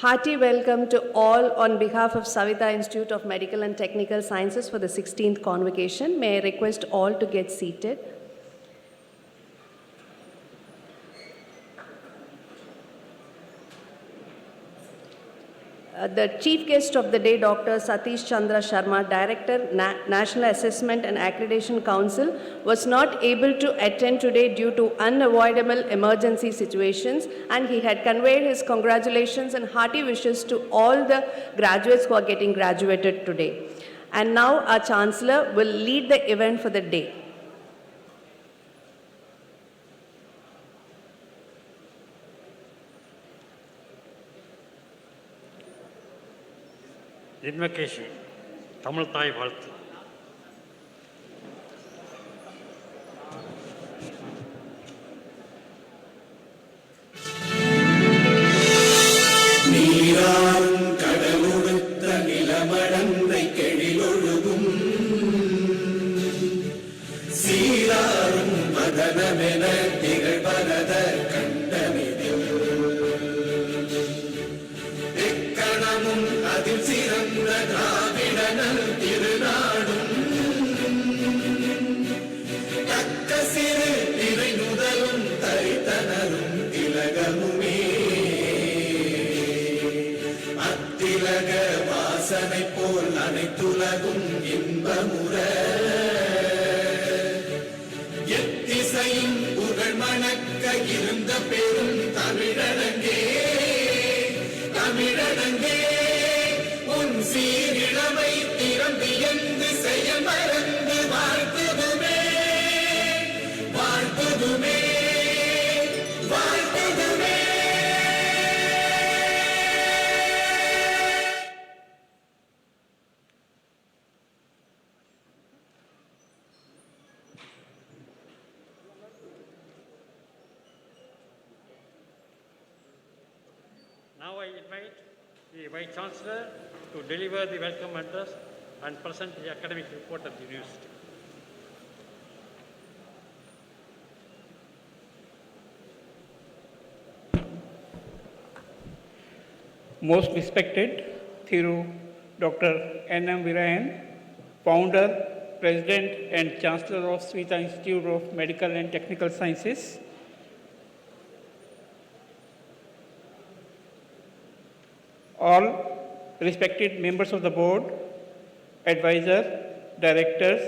Hearty welcome to all on behalf of Savita Institute of Medical and Technical Sciences for the 16th convocation. May I request all to get seated. The chief guest of the day, Dr. Satish Chandra Sharma, Director, National Assessment and Accreditation Council, was not able to attend today due to unavoidable emergency situations, and he had conveyed his congratulations and hearty wishes to all the graduates who are getting graduated today. And now our Chancellor will lead the event for the day. Invocation, Tamil Thai வாழ்த்து. நீராறும் கடலுடுத்த நிலமடந்தை கெழிலொழுகும் சீராறும் வதனமென திகழ்வரத கண்டமிதில் எக்கணமும் அதில் சிறந்த திராவிடனல் திருநாடும் தக்க சிறு திரை நுதலும் தரித்தனரும் திலகமுமே அத்திலக வாசனை போல் அனைத்துலகும் இன்பமுற எத்திசையும் புகழ் மணக்க இருந்த பெரும் தமிழடங்கே தமிழடங்கே உன் சீரிழமை திறம்பியந்து செயல் மறந்து வாழ்த்துதுமே வாழ்த்துதுமே வாழ்த்துதுமே. Now I invite the Vice Chancellor to deliver the welcome address and present the academic report of the university. Most respected Thiru Dr. N.M. Virayan, Founder, President and Chancellor of Savita Institute of Medical and Technical Sciences, all respected members of the board, advisors, directors,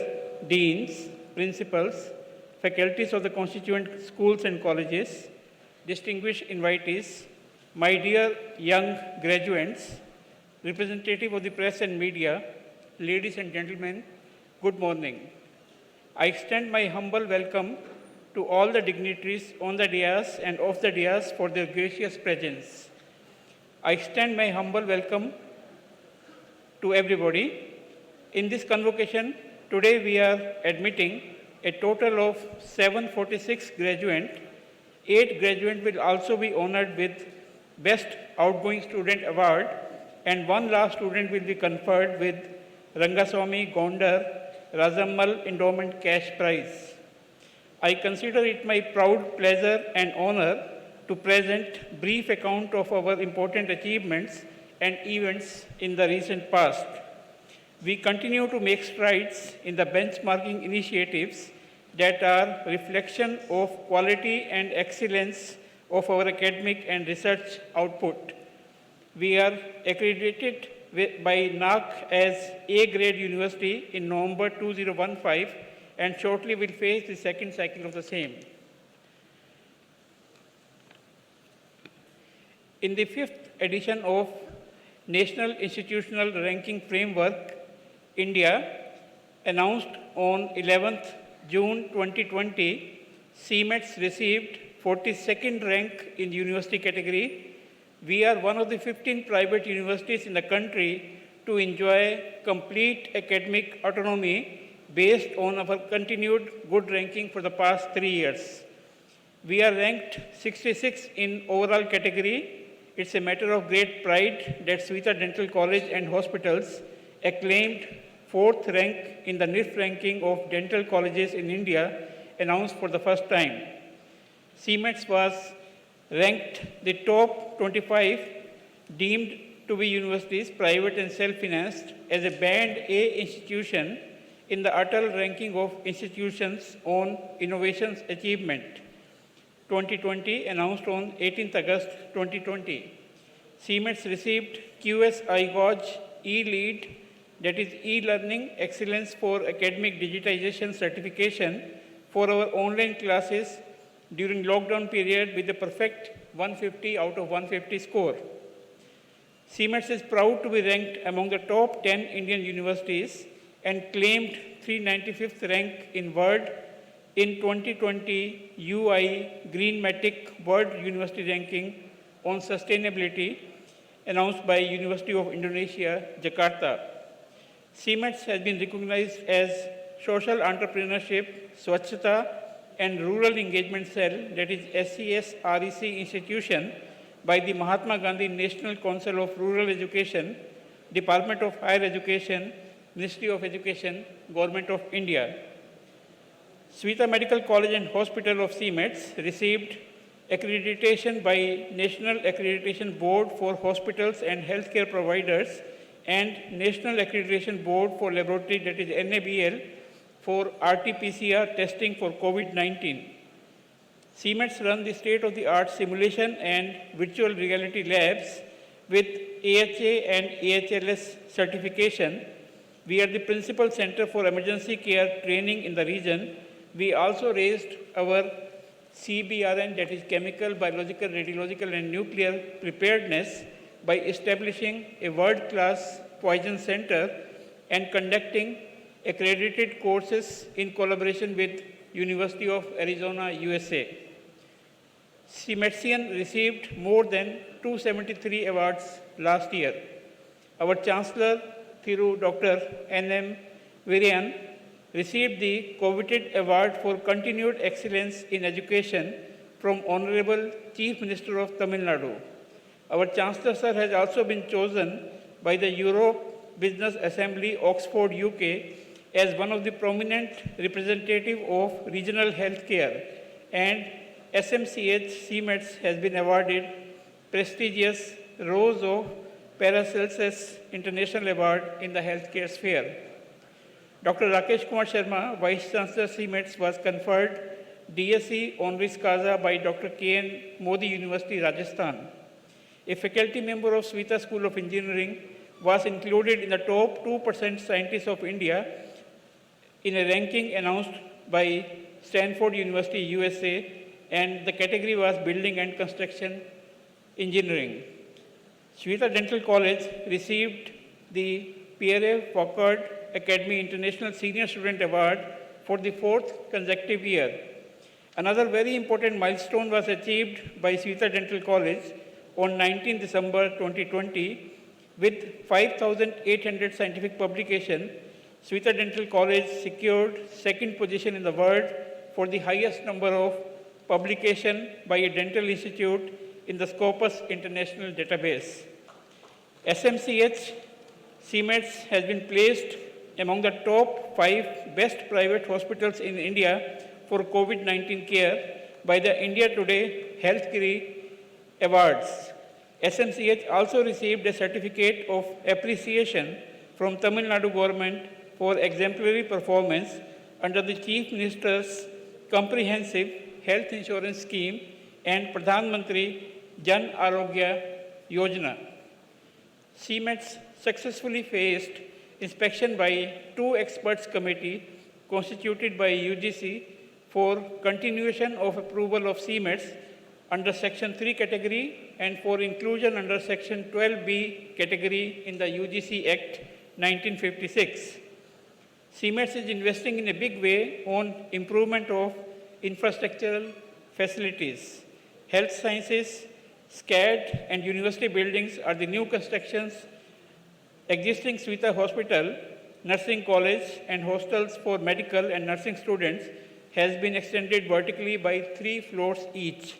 deans, principals, faculties of the constituent schools and colleges, distinguished invitees, my dear young graduates, representative of the press and media, ladies and gentlemen, good morning. I extend my humble welcome to all the dignitaries on the dais and off the dais for their gracious presence. I extend my humble welcome to everybody. In this convocation, today we are admitting a total of 746 graduates. 8 graduates will also be honored with Best Outgoing Student Award, and 1 last student will be conferred with Rangaswamy Gondar Razammal Endowment Cash Prize. I consider it my proud pleasure and honor to present brief account of our important achievements and events in the recent past. We continue to make strides in the benchmarking initiatives that are reflection of quality and excellence of our academic and research output. We are accredited by NAAC as A-grade university in November 2015 and shortly will face the second cycle of the same. In the 5th edition of National Institutional Ranking Framework, India, announced on 11th June 2020, CMETS received 42nd rank in the university category. We are one of the 15 private universities in the country to enjoy complete academic autonomy based on our continued good ranking for the past 3 years. We are ranked 66 in overall category. It's a matter of great pride that Savita Dental College and Hospitals acclaimed 4th rank in the NIRF ranking of dental colleges in India, announced for the first time. CMETS was ranked the top 25 deemed to be universities, private and self-financed, as a Band A institution in the Atal ranking of institutions on innovations achievement 2020 announced on 18th August 2020. CMETS received QS iGOG E-Lead, that is e-learning excellence for academic digitization certification for our online classes during lockdown period with a perfect 150 out of 150 score. CMETS is proud to be ranked among the top 10 Indian universities and claimed 395th rank in World in 2020 UI Greenmatic World University Ranking on Sustainability announced by University of Indonesia, Jakarta. CMETS has been recognized as Social Entrepreneurship, Swachhata and Rural Engagement Cell, that is SCS REC institution, by the Mahatma Gandhi National Council of Rural Education, Department of Higher Education, Ministry of Education, Government of India. Sweta Medical College and Hospital of CMETS received accreditation by National Accreditation Board for Hospitals and Healthcare Providers and National Accreditation Board for Laboratory, that is NABL, for RT-PCR testing for COVID-19. CMETS run the state-of-the-art simulation and virtual reality labs with AHA and AHLS certification. We are the principal center for emergency care training in the region. We also raised our CBRN, that is chemical, biological, radiological, and nuclear preparedness by establishing a world-class poison center and conducting accredited courses in collaboration with University of Arizona, USA. CMETSian received more than 273 awards last year. Our Chancellor, Thiru Dr. N.M. Virian, received the coveted award for continued excellence in education from Honorable Chief Minister of Tamil Nadu. Our Chancellor Sir has also been chosen by the Europe Business Assembly, Oxford, UK, as one of the prominent representative of regional healthcare, and SMCH CMETS has been awarded prestigious Rose of Paracelsus International Award in the healthcare sphere. Dr. Rakesh Kumar Sharma, Vice Chancellor CMETS, was conferred DSc honoris causa by Dr. K.N. Modi University, Rajasthan. A faculty member of Sweta School of Engineering was included in the top 2% scientists of India in a ranking announced by Stanford University, USA, and the category was Building and Construction Engineering. Sweta Dental College received the Pierre Fauchard Academy International Senior Student Award for the 4th consecutive year. Another very important milestone was achieved by Sweta Dental College on 19 December 2020 with 5,800 scientific publications. Sweta Dental College secured second position in the world for the highest number of publication by a dental institute in the Scopus International Database. SMCH CMETS has been placed among the top 5 best private hospitals in India for COVID-19 care by the India Today Healthcare Awards. SMCH also received a certificate of appreciation from Tamil Nadu government for exemplary performance under the Chief Minister's Comprehensive Health Insurance Scheme and Pradhan Mantri Jan Arogya Yojana. CMETS successfully faced inspection by 2 experts committee constituted by UGC for continuation of approval of CMETS under Section 3 category and for inclusion under Section 12B category in the UGC Act 1956. CMETS is investing in a big way on improvement of infrastructural facilities. Health sciences, SCAD and university buildings are the new constructions. Existing Sweta Hospital, Nursing College and hostels for medical and nursing students has been extended vertically by 3 floors each.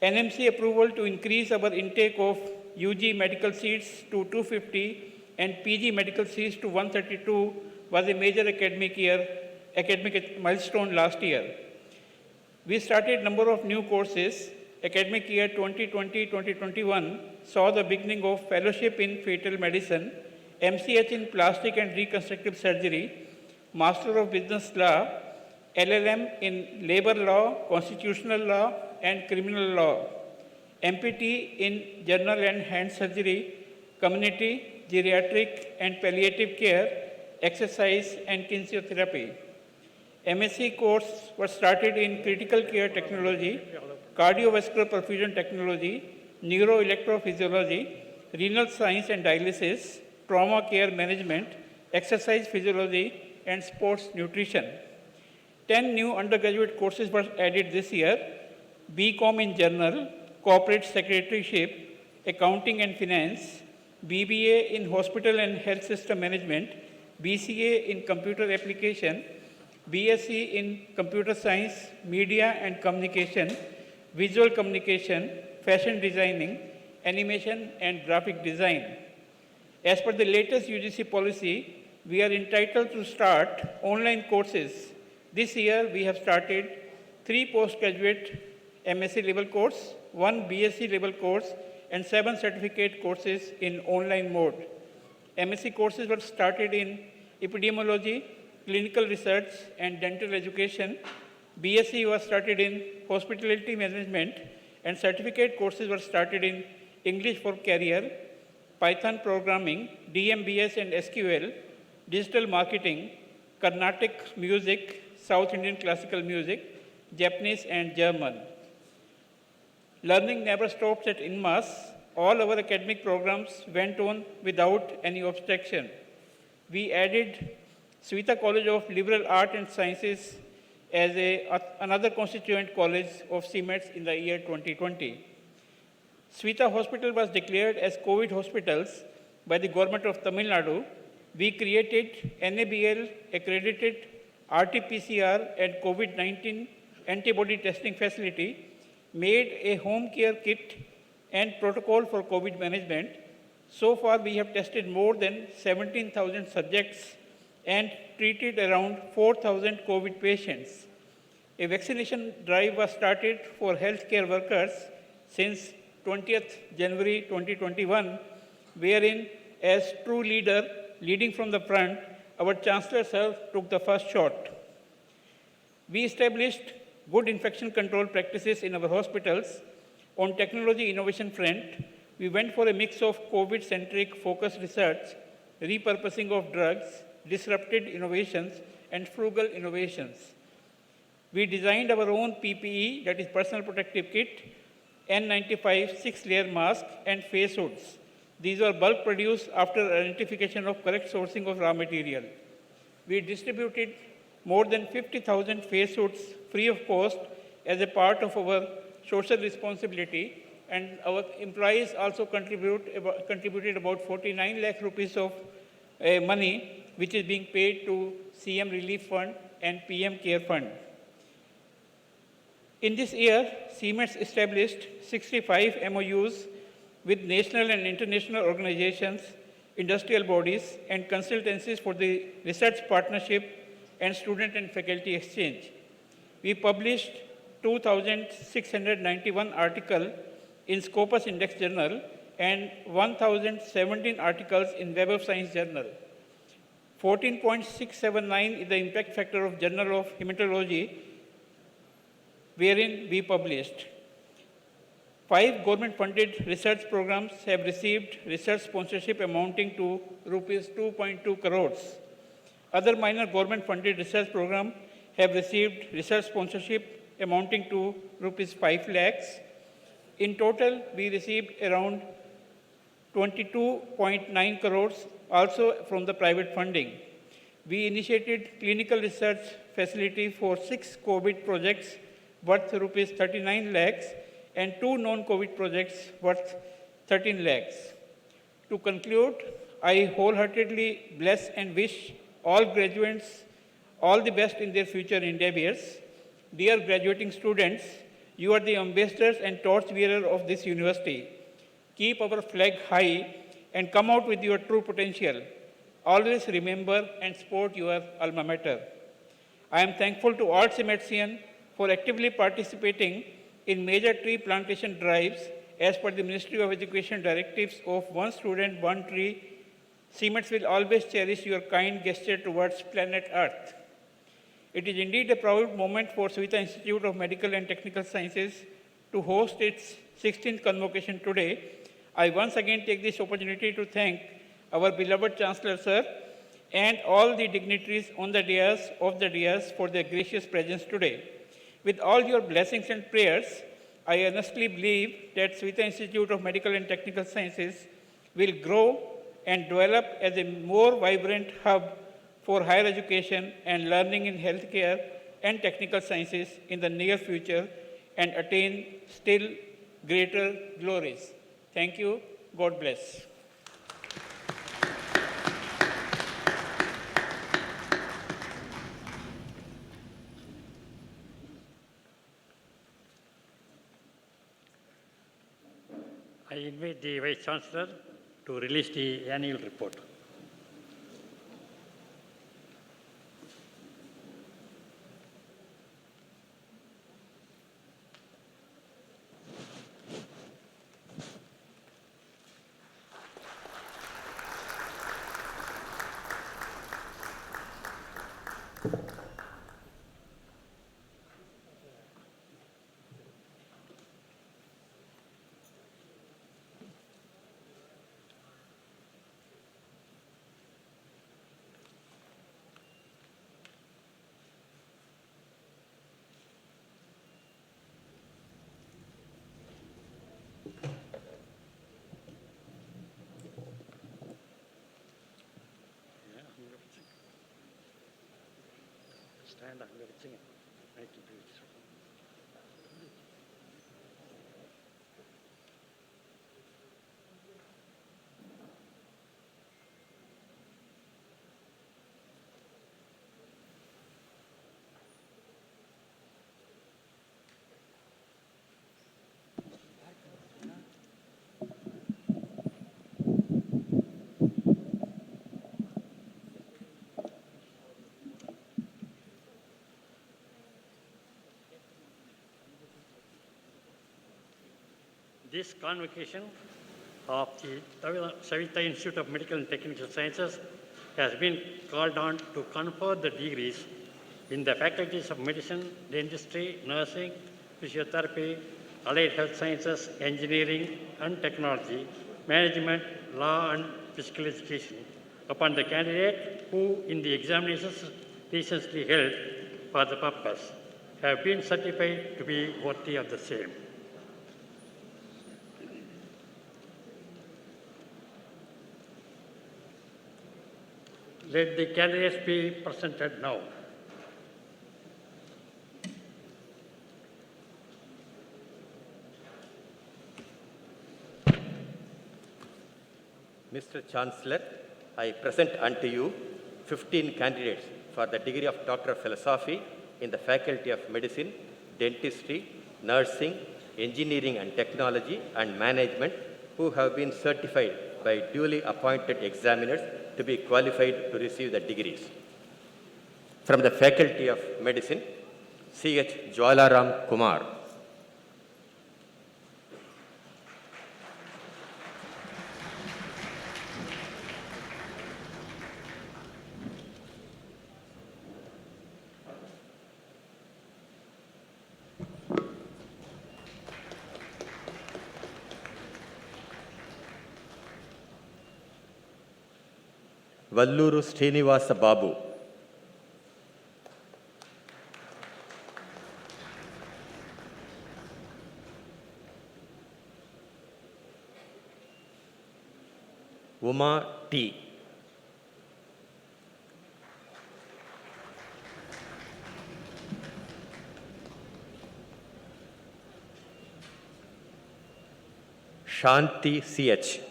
NMC approval to increase our intake of UG medical seats to 250 and PG medical seats to 132 was a major academic milestone last year. We started a number of new courses academic year 2020-2021 saw the beginning of Fellowship in Fetal Medicine, MCH in Plastic and Reconstructive Surgery, Master of Business Law, LLM in Labor Law, Constitutional Law, and Criminal Law, MPT in General and Hand Surgery, Community, Geriatric and Palliative Care, Exercise, and Kinesiotherapy. MSc course was started in Critical Care Technology, Cardiovascular Perfusion Technology, Neuroelectrophysiology, Renal Science and Dialysis, Trauma Care Management, Exercise Physiology, and Sports Nutrition. 10 new undergraduate courses were added this year: BCom in Journal, Corporate Secretaryship, Accounting and Finance, BBA in Hospital and Health System Management, BCA in Computer Application, BSc in Computer Science, Media and Communication, Visual Communication, Fashion Designing, Animation and Graphic Design. As per the latest UGC policy, we are entitled to start online courses. This year, we have started 3 postgraduate MSc level course, 1 BSc level course, and 7 certificate courses in online mode. MSc courses were started in epidemiology, clinical research, and dental education. BSc was started in hospitality management, and certificate courses were started in English for Career, Python programming, DMBS and SQL, digital marketing, Carnatic music, South Indian classical music, Japanese and German. Learning never stops at INMAS. All our academic programs went on without any obstruction. We added Svita College of Liberal Art and Sciences as another constituent college of CMETS in the year 2020. Svita Hospital was declared as COVID hospitals by the government of Tamil Nadu. We created NABL accredited RT-PCR and COVID-19 antibody testing facility, made a home care kit and protocol for COVID management. So far, we have tested more than 17,000 subjects and treated around 4,000 COVID patients. A vaccination drive was started for healthcare workers since 20th January 2021, wherein, as true leader, leading from the front, our Chancellor Sir took the first shot. We established good infection control practices in our hospitals. On technology innovation front, we went for a mix of COVID-centric focused research, repurposing of drugs, disrupted innovations, and frugal innovations. We designed our own PPE, that is personal protective kit, N95 6-layer mask, and face hoods. These were bulk produced after identification of correct sourcing of raw material. We distributed more than 50,000 face hoods free of cost as a part of our social responsibility, and our employees also contributed about 49 lakh rupees of money, which is being paid to CM Relief Fund and PM Care Fund. In this year, CMETS established 65 MOUs with national and international organizations, industrial bodies, and consultancies for the research partnership and student and faculty exchange. We published 2,691 articles in Scopus Index Journal and 1,017 articles in Web of Science Journal. 14.679 is the impact factor of Journal of Hematology, wherein we published. 5 government-funded research programs have received research sponsorship amounting to rupees 2.2 crores. Other minor government-funded research programs have received research sponsorship amounting to rupees 5 lakhs. In total, we received around 22.9 crores also from the private funding. We initiated clinical research facility for 6 COVID projects worth rupees 39 lakhs and 2 non-COVID projects worth 13 lakhs. To conclude, I wholeheartedly bless and wish all graduates all the best in their future endeavors. Dear graduating students, you are the ambassadors and torchbearers of this university. Keep our flag high and come out with your true potential. Always remember and support your alma mater. I am thankful to all CMETSians for actively participating in major tree plantation drives as per the Ministry of Education directives of one student, one tree. Siemens will always cherish your kind gesture towards planet Earth. It is indeed a proud moment for Savita Institute of Medical and Technical Sciences to host its 16th convocation today. I once again take this opportunity to thank our beloved Chancellor, Sir, and all the dignitaries on the dais for their gracious presence today. With all your blessings and prayers, I earnestly believe that Savita Institute of Medical and Technical Sciences will grow and develop as a more vibrant hub for higher education and learning in healthcare and technical sciences in the near future and attain still greater glories. Thank you. God bless. I invite the Vice Chancellor to release the annual report. Stand அங்க வச்சுங்க mic இப்படி வச்சு This convocation of the Savita Institute of Medical and Technical Sciences has been called on to confer the degrees in the faculties of medicine, dentistry, nursing, physiotherapy, allied health sciences, engineering and technology, management, law and physical education upon the candidate who in the examinations recently held for the purpose have been certified to be worthy of the same. Let the candidates be presented now. Mr. Chancellor, I present unto you 15 candidates for the degree of Doctor of Philosophy in the Faculty of Medicine, Dentistry, Nursing, Engineering and Technology and Management who have been certified by duly appointed examiners to be qualified to receive the degrees. From the Faculty of Medicine, C.H. Jwalaram Kumar. Valluru Srinivasa Babu. Uma T. Shanti C.H.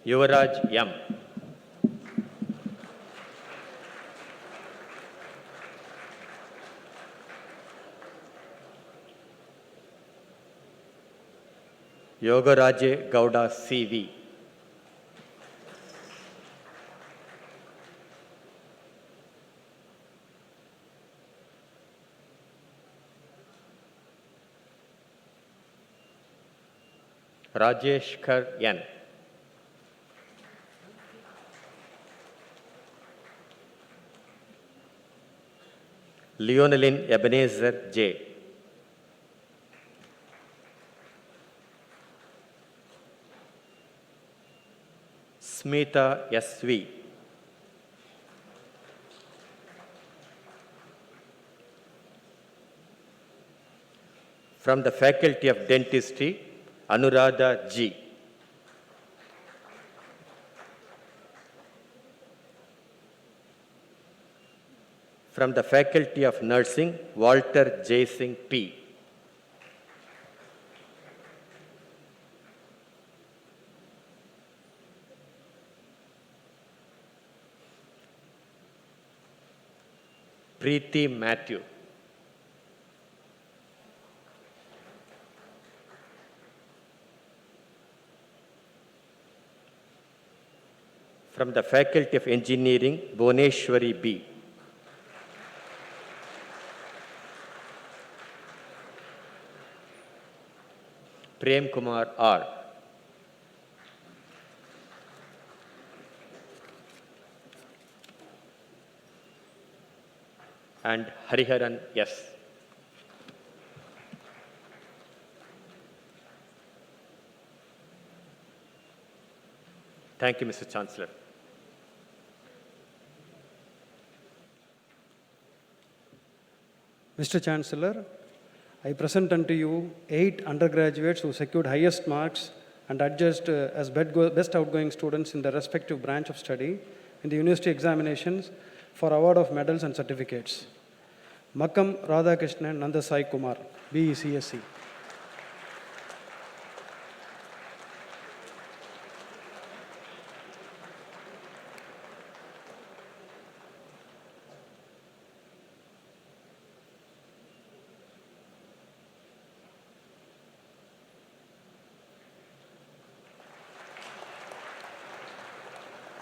Yuvaraj M. Yogaraje Gowda C.V. Rajeshkar N. Leonelin Ebenezer J. Smita S.V. From the Faculty of Dentistry, Anuradha G. From the Faculty of Nursing, Walter J. Singh P. Preeti Matthew. From the Faculty of Engineering, Bhuneshwari B. Prem Kumar R. And Hariharan S. Thank you, Mr. Chancellor. Mr. Chancellor, I present unto you 8 undergraduates who secured highest marks and adjudged as best outgoing students in their respective branch of study in the university examinations for award of medals and certificates. Makam Radhakrishnan Nandasai Kumar, BE CSC.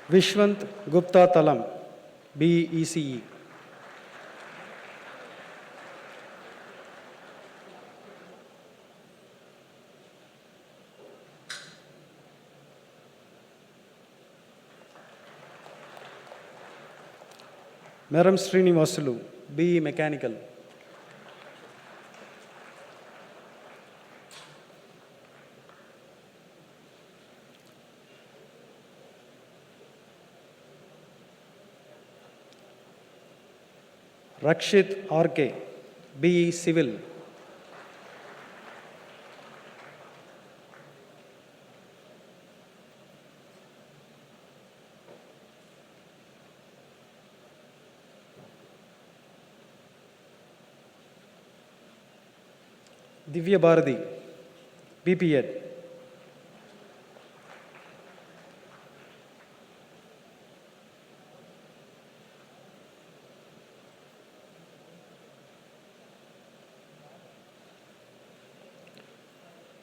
Vishwant Gupta Talam, BECE. Meram Srinivasulu, BE Mechanical. Rakshit RK, BE Civil. Divya Bharati, BPEd.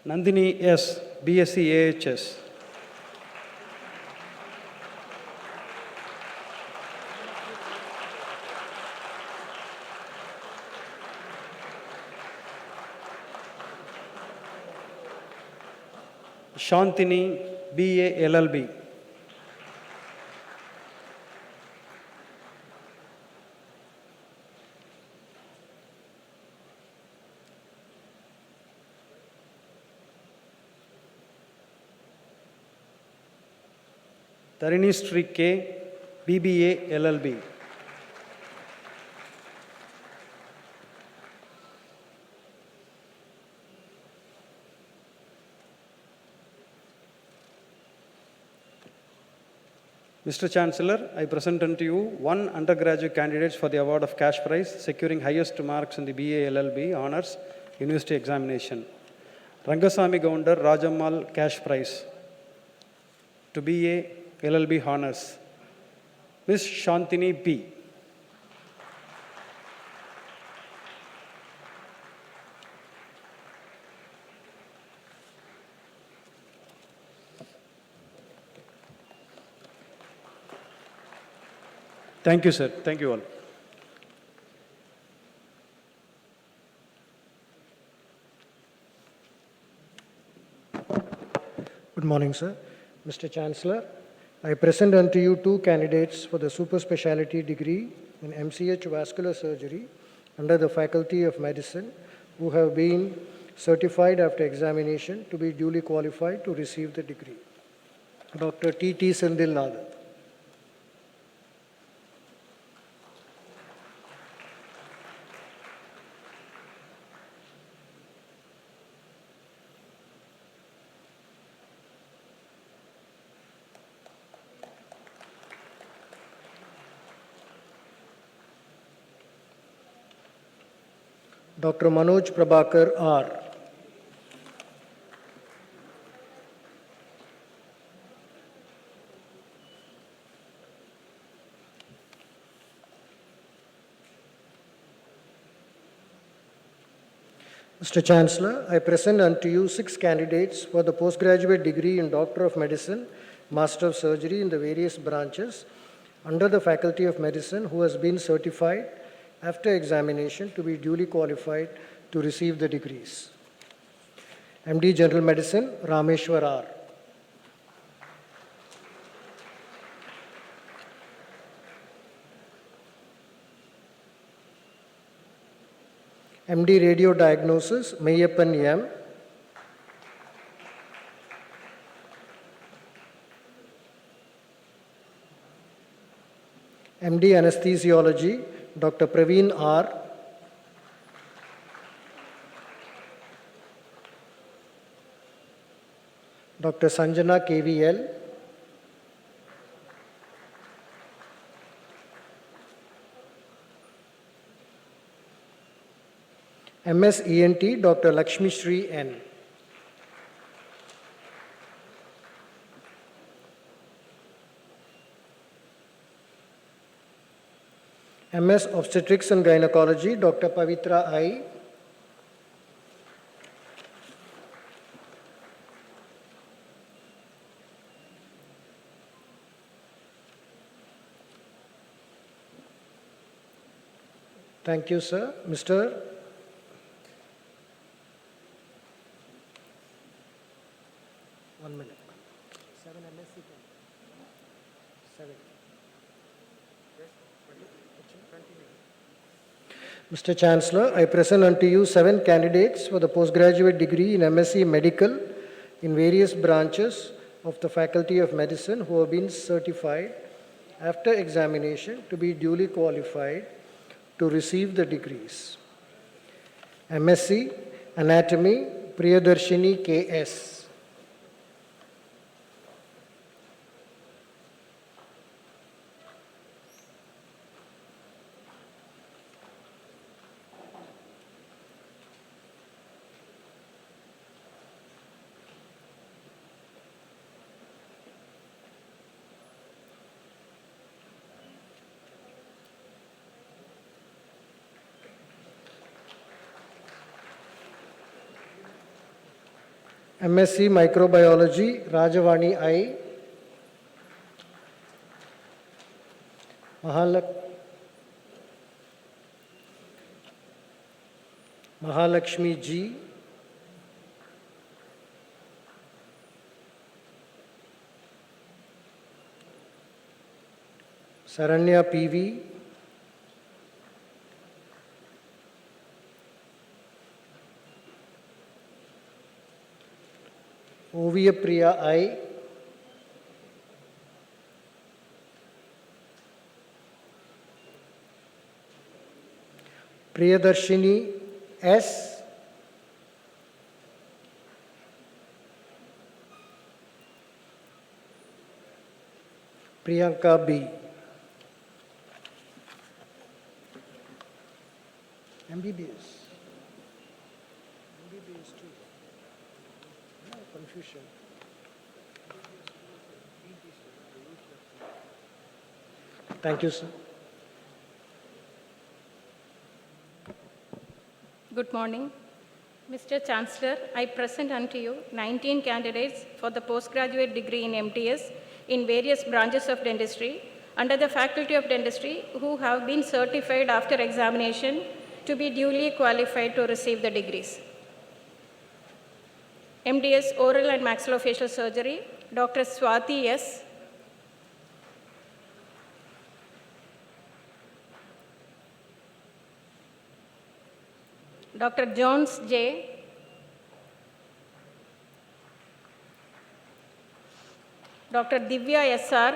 Nandini S, BSc AHS. Shantini, BA LLB. Tarini Sri K, BBA LLB. Mr. Chancellor, I present unto you 1 undergraduate candidates for the award of cash prize, securing highest marks in the BA LLB honors university examination. Rangasamy Goundar Rajammal cash prize to BA LLB honors. Ms. Shantini P. Thank you, sir. Thank you all. morning, sir. Mr. Chancellor, I present unto you two candidates for the super specialty degree in MCH vascular surgery under the Faculty of Medicine who have been certified after examination to be duly qualified to receive the degree. Dr. T.T. Sendil Nath. Dr. Manoj Prabhakar R. Mr. Chancellor, I present unto you 6 candidates for the postgraduate degree in Doctor of Medicine, Master of Surgery in the various branches under the Faculty of Medicine who has been certified after examination to be duly qualified to receive the degrees. MD General Medicine, Rameshwar R. MD Radio Diagnosis, Meyyappan M. MD Anesthesiology, Dr. Praveen R. Dr. Sanjana KVL. MS ENT, Dr. Lakshmi Shri N. MS Obstetrics and Gynecology, Dr. Pavitra I. Thank you, sir. Mr. One minute. 7 MSc. 7. Mr. Chancellor, I present unto you 7 candidates for the postgraduate degree in MSc Medical in various branches of the Faculty of Medicine who have been certified after examination to be duly qualified to receive the degrees. MSc Anatomy, Priyadarshini K.S. MSc Microbiology, Rajavani I. Mahalakshmi G. Saranya PV. Ovia Priya I. Priyadarshini S. Priyanka B. MBBS. MBBS too. No confusion. Thank you, sir. Good morning. Mr. Chancellor, I present unto you 19 candidates for the postgraduate degree in MTS in various branches of dentistry under the Faculty of Dentistry who have been certified after examination to be duly qualified to receive the degrees. MDS Oral and Maxillofacial Surgery, Dr. Swati S. Dr. Jones J. Dr. Divya SR.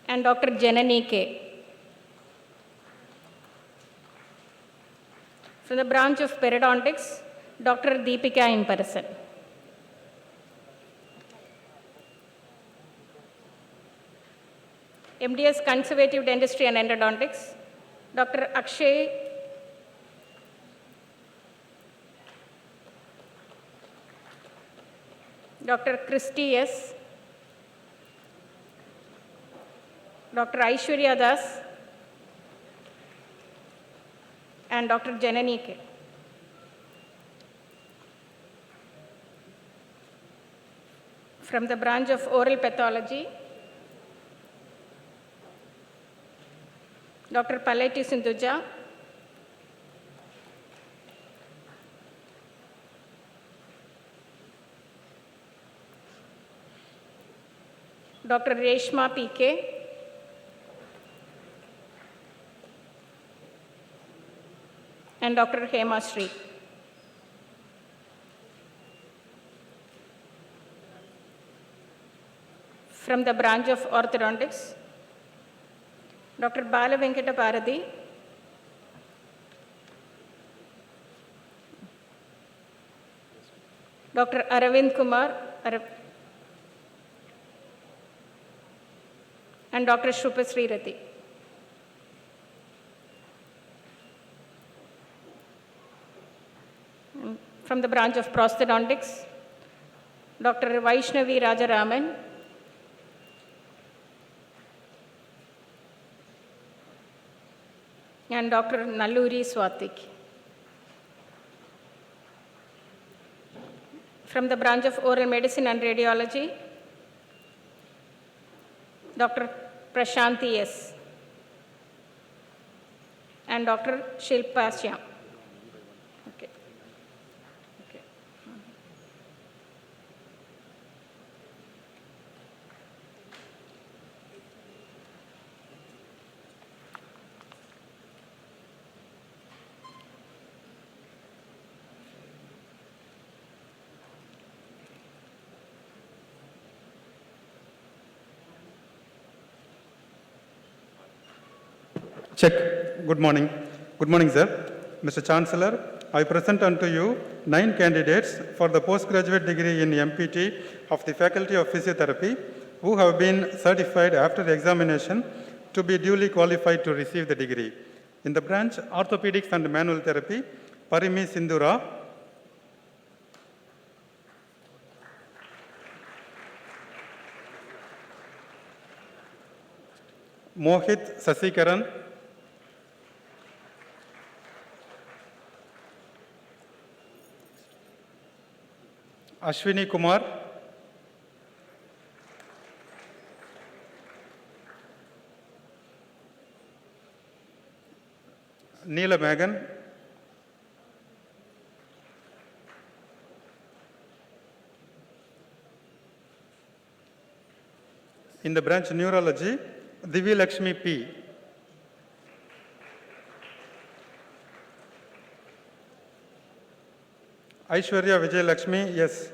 And Dr. Janani K. From the branch of periodontics, Dr. Deepika in person. MDS Conservative Dentistry and Endodontics, Dr. Akshay Dr. Christy S. Dr. Aishwarya Das and Dr. Janani K. From the branch of oral pathology, Dr. Paleti Sindhuja, Dr. Reshma PK, and Dr. Hema Sri. From the branch of orthodontics, Dr. Bala Venkata Parathi, Dr. Aravind Kumar, and Dr. Shrupa Srirati. From the branch of prosthodontics, Dr. Vaishnavi Rajaraman, and Dr. Nalluri Swatik. From the branch of oral medicine and radiology, Dr. Prashanti S. and Dr. Shilpa Shyam. Okay. Okay. Check. Good morning. Good morning, sir. Mr. Chancellor, I present unto you 9 candidates for the postgraduate degree in MPT of the Faculty of Physiotherapy who have been certified after the examination to be duly qualified to receive the degree. In the branch Orthopedics and Manual Therapy, Parimi Sindura, Mohit Sasikaran, Ashwini Kumar, Neela Megan, in the branch Neurology, Divi Lakshmi P. Aishwarya Vijay Lakshmi, yes.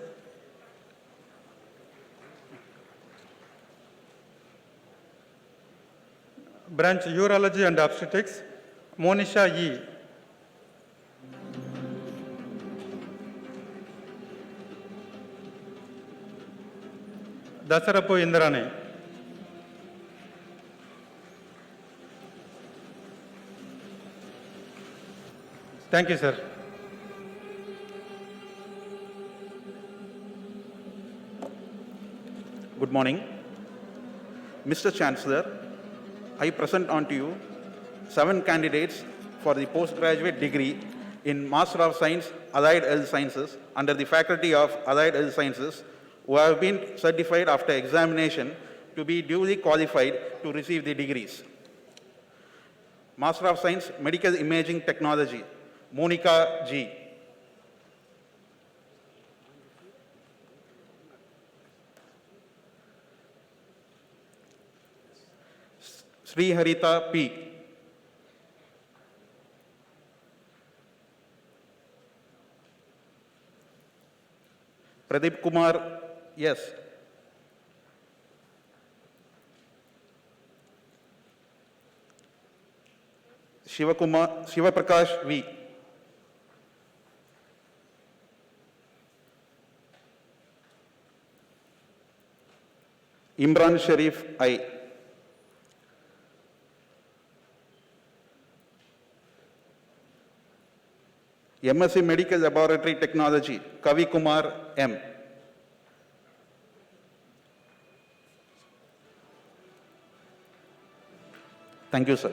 Branch Urology and Obstetrics, Monisha E. Dasarapu Indrani. Thank you, sir. Good morning. Mr. Chancellor, I present unto you 7 candidates for the postgraduate degree in Master of Science, Allied Health Sciences under the Faculty of Allied Health Sciences who have been certified after examination to be duly qualified to receive the degrees. Master of Science, Medical Imaging Technology, Monica G. Sri Harita P. Pradeep Kumar S. Shivaprakash V. Imran Sharif I. MSc Medical Laboratory Technology, Kavi Kumar M. Thank you, sir.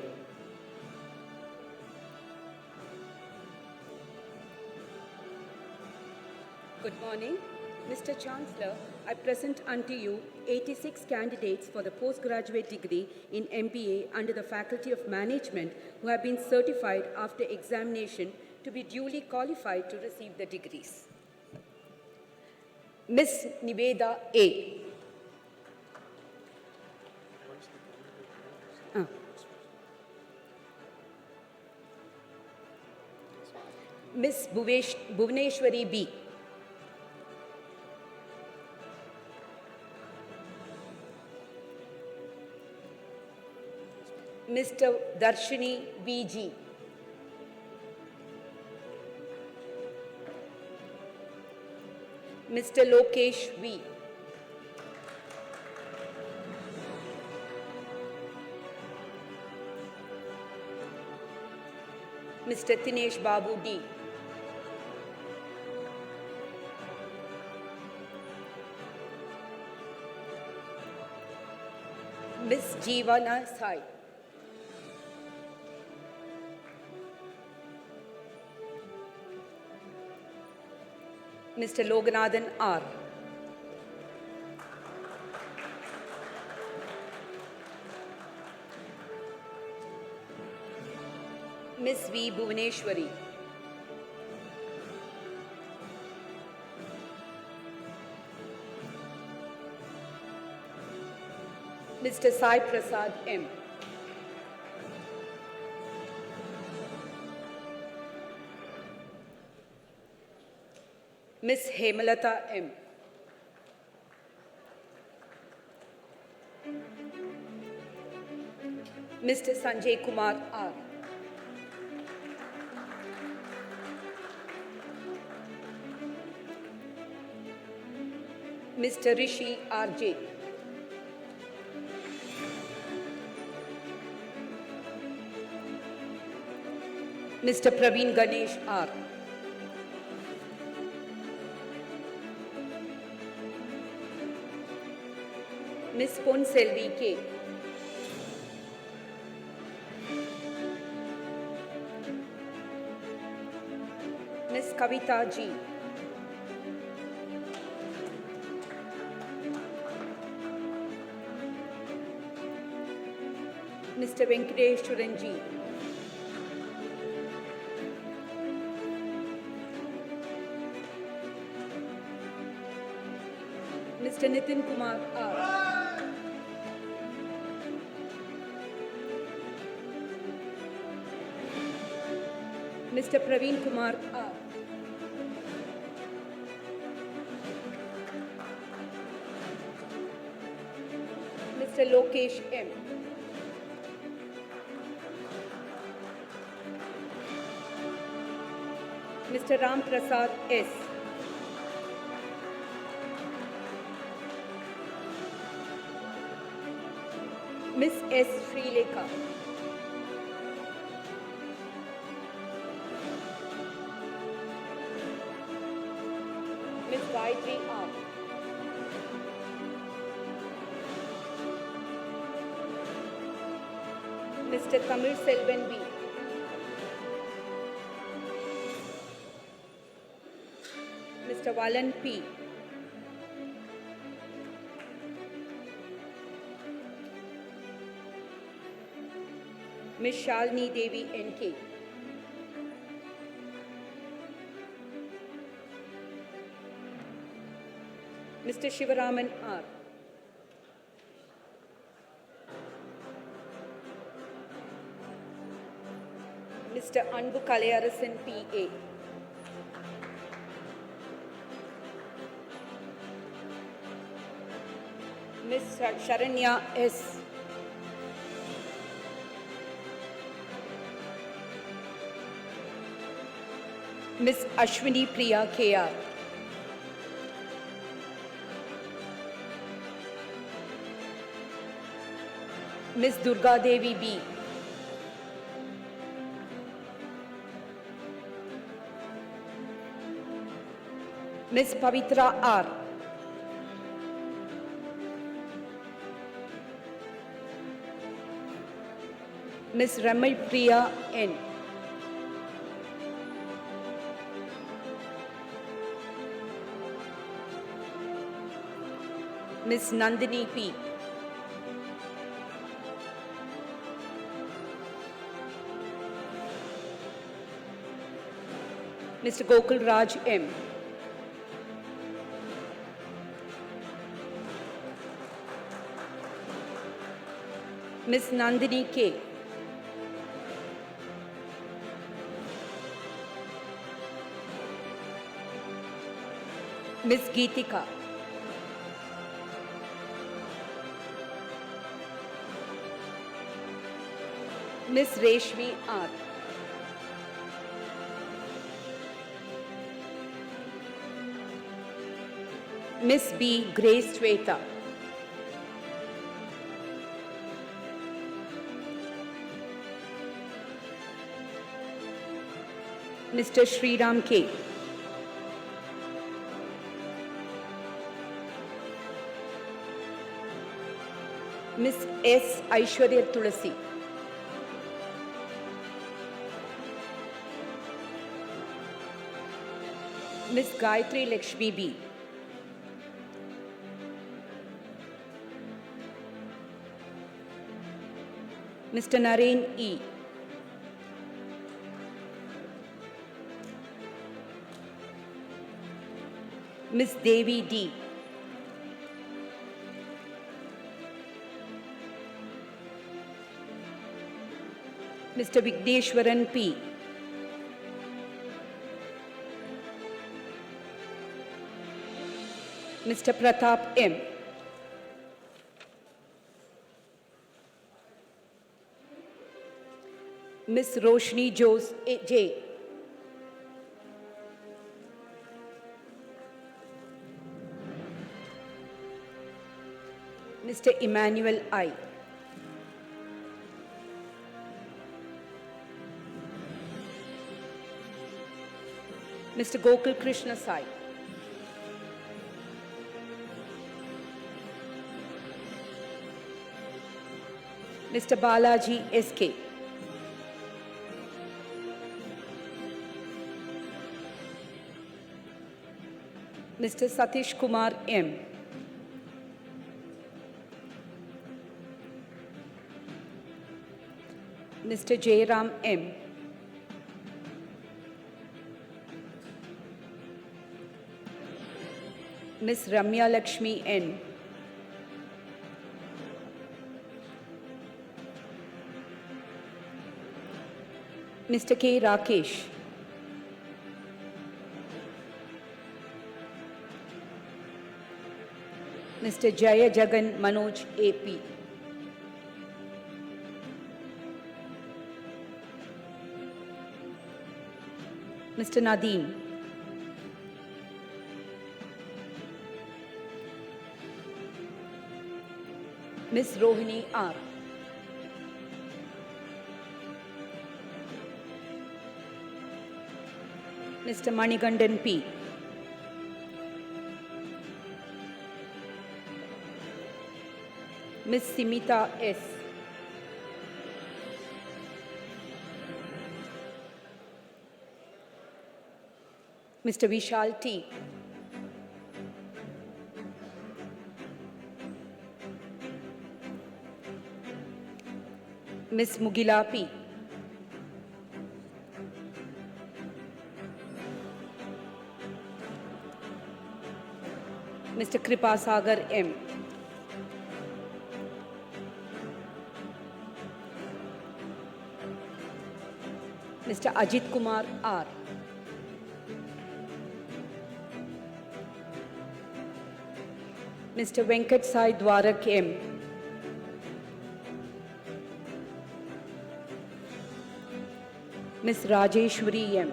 Good morning. Mr. Chancellor, I present unto you 86 candidates for the postgraduate degree in MBA under the Faculty of Management who have been certified after examination to be duly qualified to receive the degrees. Ms. Niveda A. Ms. Bhuvaneshwari B. Mr. Darshini B.G. Mr. Lokesh V. Mr. Tinesh Babu D. Ms. Jeevana Sai. Mr. Loganathan R. Ms. V. Bhuvaneshwari. Mr. Sai Prasad M. Ms. Hemalata M. Mr. Sanjay Kumar R. Mr. Rishi R.J. Mr. Praveen Ganesh R. Ms. Pon Selvi K. Ms. Kavita G. Mr. Venkateshwaran G. Mr. Nitin Kumar R. Mr. Praveen Kumar R. Mr. Lokesh M. Mr. Ram Prasad S. Ms. S. Srilekha. Ms. Gayatri R. Mr. Tamil Selvan B. Mr. Valan P. Ms. Shalini Devi N.K. Mr. Shivaraman R. Mr. Anbu Kalayarasan P.A. Ms. Sharanya S. Ms. Ashwini Priya K.R. Ms. Durga Devi B. Ms. Pavitra R. Ms. Ramal Priya N. Ms. Nandini P. Mr. Gokul Raj M. Ms. Nandini K. Ms. Geetika. Ms. Reshmi R. Ms. B. Grace Shweta. Mr. Sriram K. Ms. S. Aishwarya Tulasi. Ms. Gayatri Lakshmi B. Mr. Naren E. Ms. Devi D. Mr. Vigdeshwaran P. Mr. Pratap M. Ms. Roshni Jose J. Mr. Emmanuel I. Mr. Gokul Krishna Sai. Mr. Balaji S.K. Mr. Satish Kumar M. Mr. Jairam M. Ms. Ramya Lakshmi N. Mr. K. Rakesh. Mr. Jaya Jagan Manoj A.P. Mr. Nadeem. Ms. Rohini R. Mr. Manigandan P. Ms. Simita S. Mr. Vishal T. Ms. Mugila P. Mr. Kripasagar M. Mr. Ajit Kumar R. Mr. Venkat Sai Dwarak M. Ms. Rajeshwari M.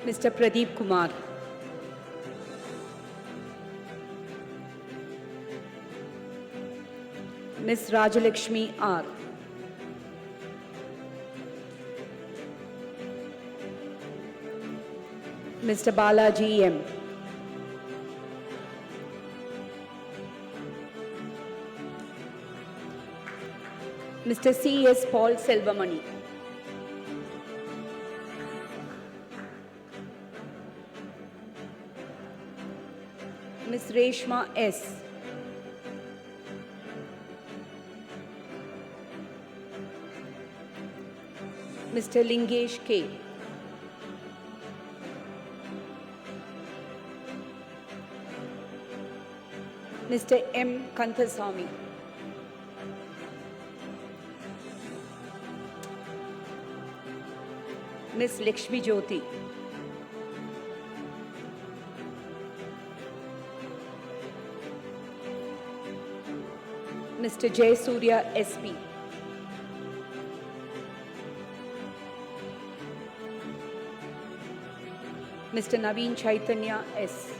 Mr. Pradeep Kumar. Ms. Rajalakshmi R. Mr. Balaji M. Mr. C.S. Paul Selvamani. Ms. Reshma S. Mr. Lingesh K. Mr. M. Kanthasamy. Ms. Lakshmi Jyoti. Mr. Jay Surya SP. Mr. Naveen Chaitanya S.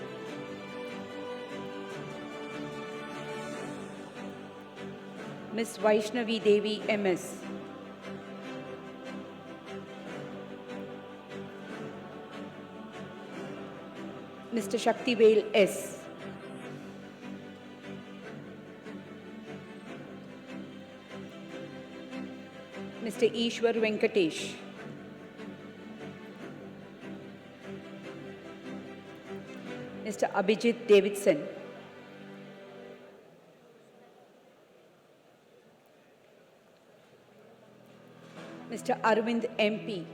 Ms. Vaishnavi Devi MS. Mr. Shaktivel S. Mr. Ishwar Venkatesh. Mr. Abhijit Davidson. Mr. Arvind MP.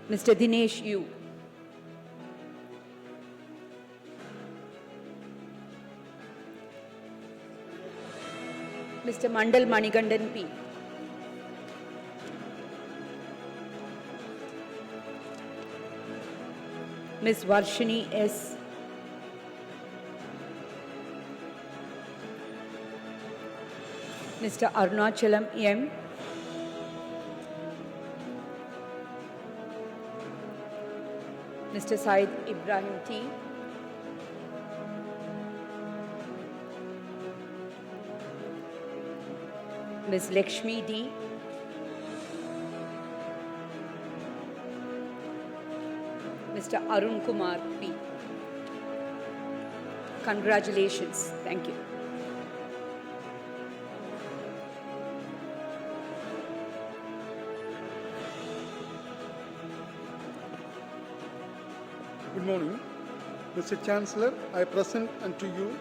Mr. Dinesh U. Mr. Mandal Manigandan P. Ms. Varshini S. Mr. Arunachalam M. Mr. Said Ibrahim T. Ms. Lakshmi D. Mr. Arun Kumar P. Congratulations. Thank you. Good morning. Mr. Chancellor, I present unto you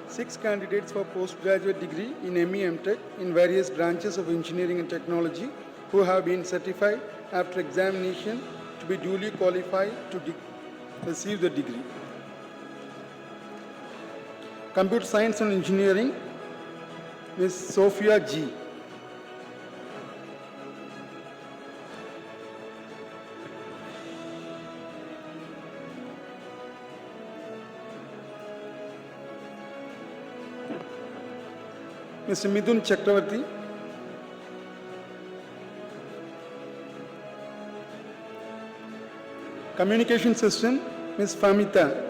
6 candidates for postgraduate degree in ME MTech in various branches of engineering and technology who have been certified after examination to be duly qualified to receive the degree. Computer Science and Engineering, Ms. Sophia G. Mr. Midun Chakravarti. Communication System, Ms. Famita.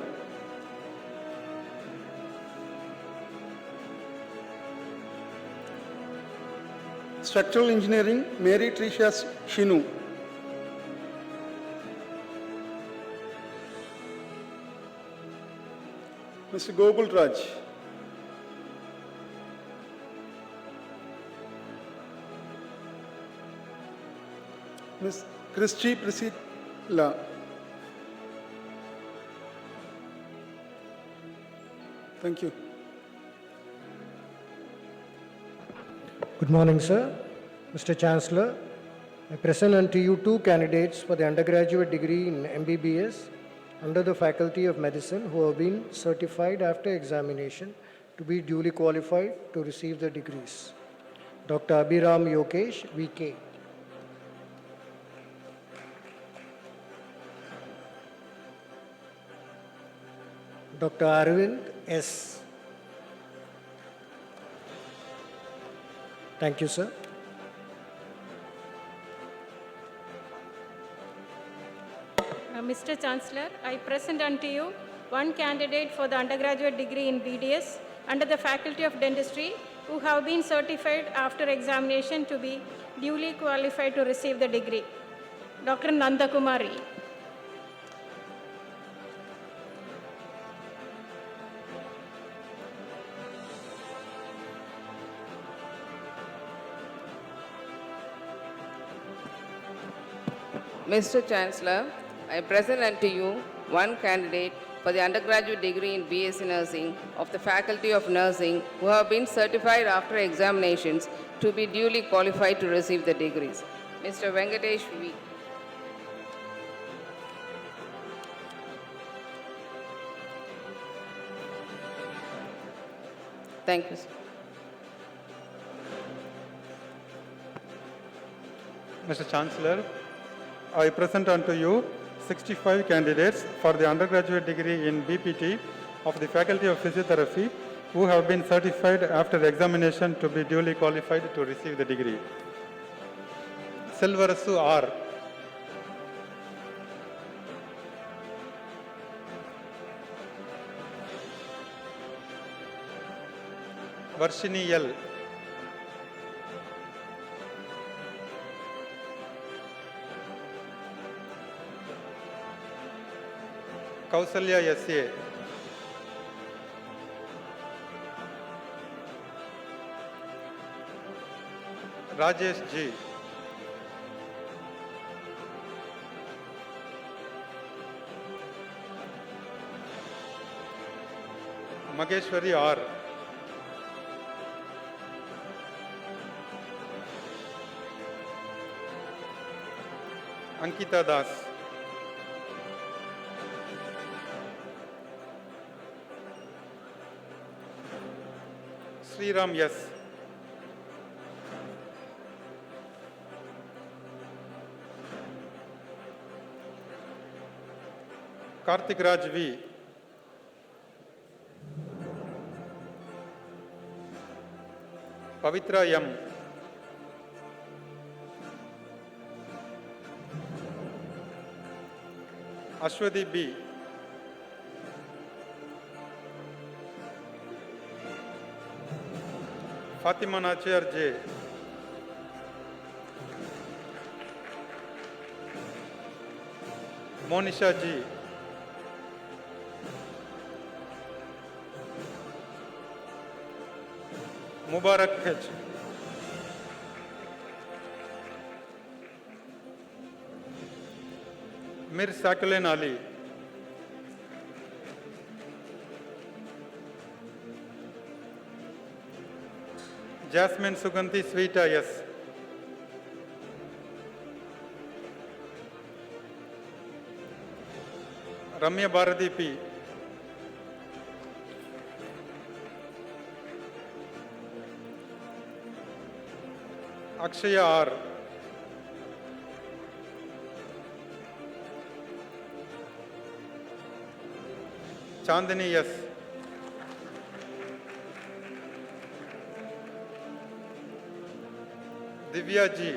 Structural Engineering, Mary Tricia Shinu. Mr. Gopal Raj. Ms. Christy Priscilla. Thank you. Good morning, sir. Mr. Chancellor, I present unto you two candidates for the undergraduate degree in MBBS under the Faculty of Medicine who have been certified after examination to be duly qualified to receive the degrees. Dr. Abhiram Yokesh, VK. Dr. Arvind S. Thank you, sir. Mr. Chancellor, I present unto you one candidate for the undergraduate degree in BDS under the Faculty of Dentistry who have been certified after examination to be duly qualified to receive the degree. Dr. Nandakumari. Mr. Chancellor, I present unto you one candidate for the undergraduate degree in BSc Nursing of the Faculty of Nursing who have been certified after examinations to be duly qualified to receive the degrees. Mr. Venkatesh V. Thank you, sir. Mr. Chancellor, I present unto you 65 candidates for the undergraduate degree in BPT of the Faculty of Physiotherapy who have been certified after examination to be duly qualified to receive the degree. Silvarasu R. Varshini L. Kausalya S.A. Rajesh G. Mageshwari R. Ankita Das. Sriram S. Karthik Raj V. Pavitra M. Ashwati B. Fatima Nachar J. Monisha G. Mubarak H. Mir Sakulen Ali. Jasmine Suganti Sweeta S. Ramya Bharati P. Akshaya R. Chandani S. Divya G.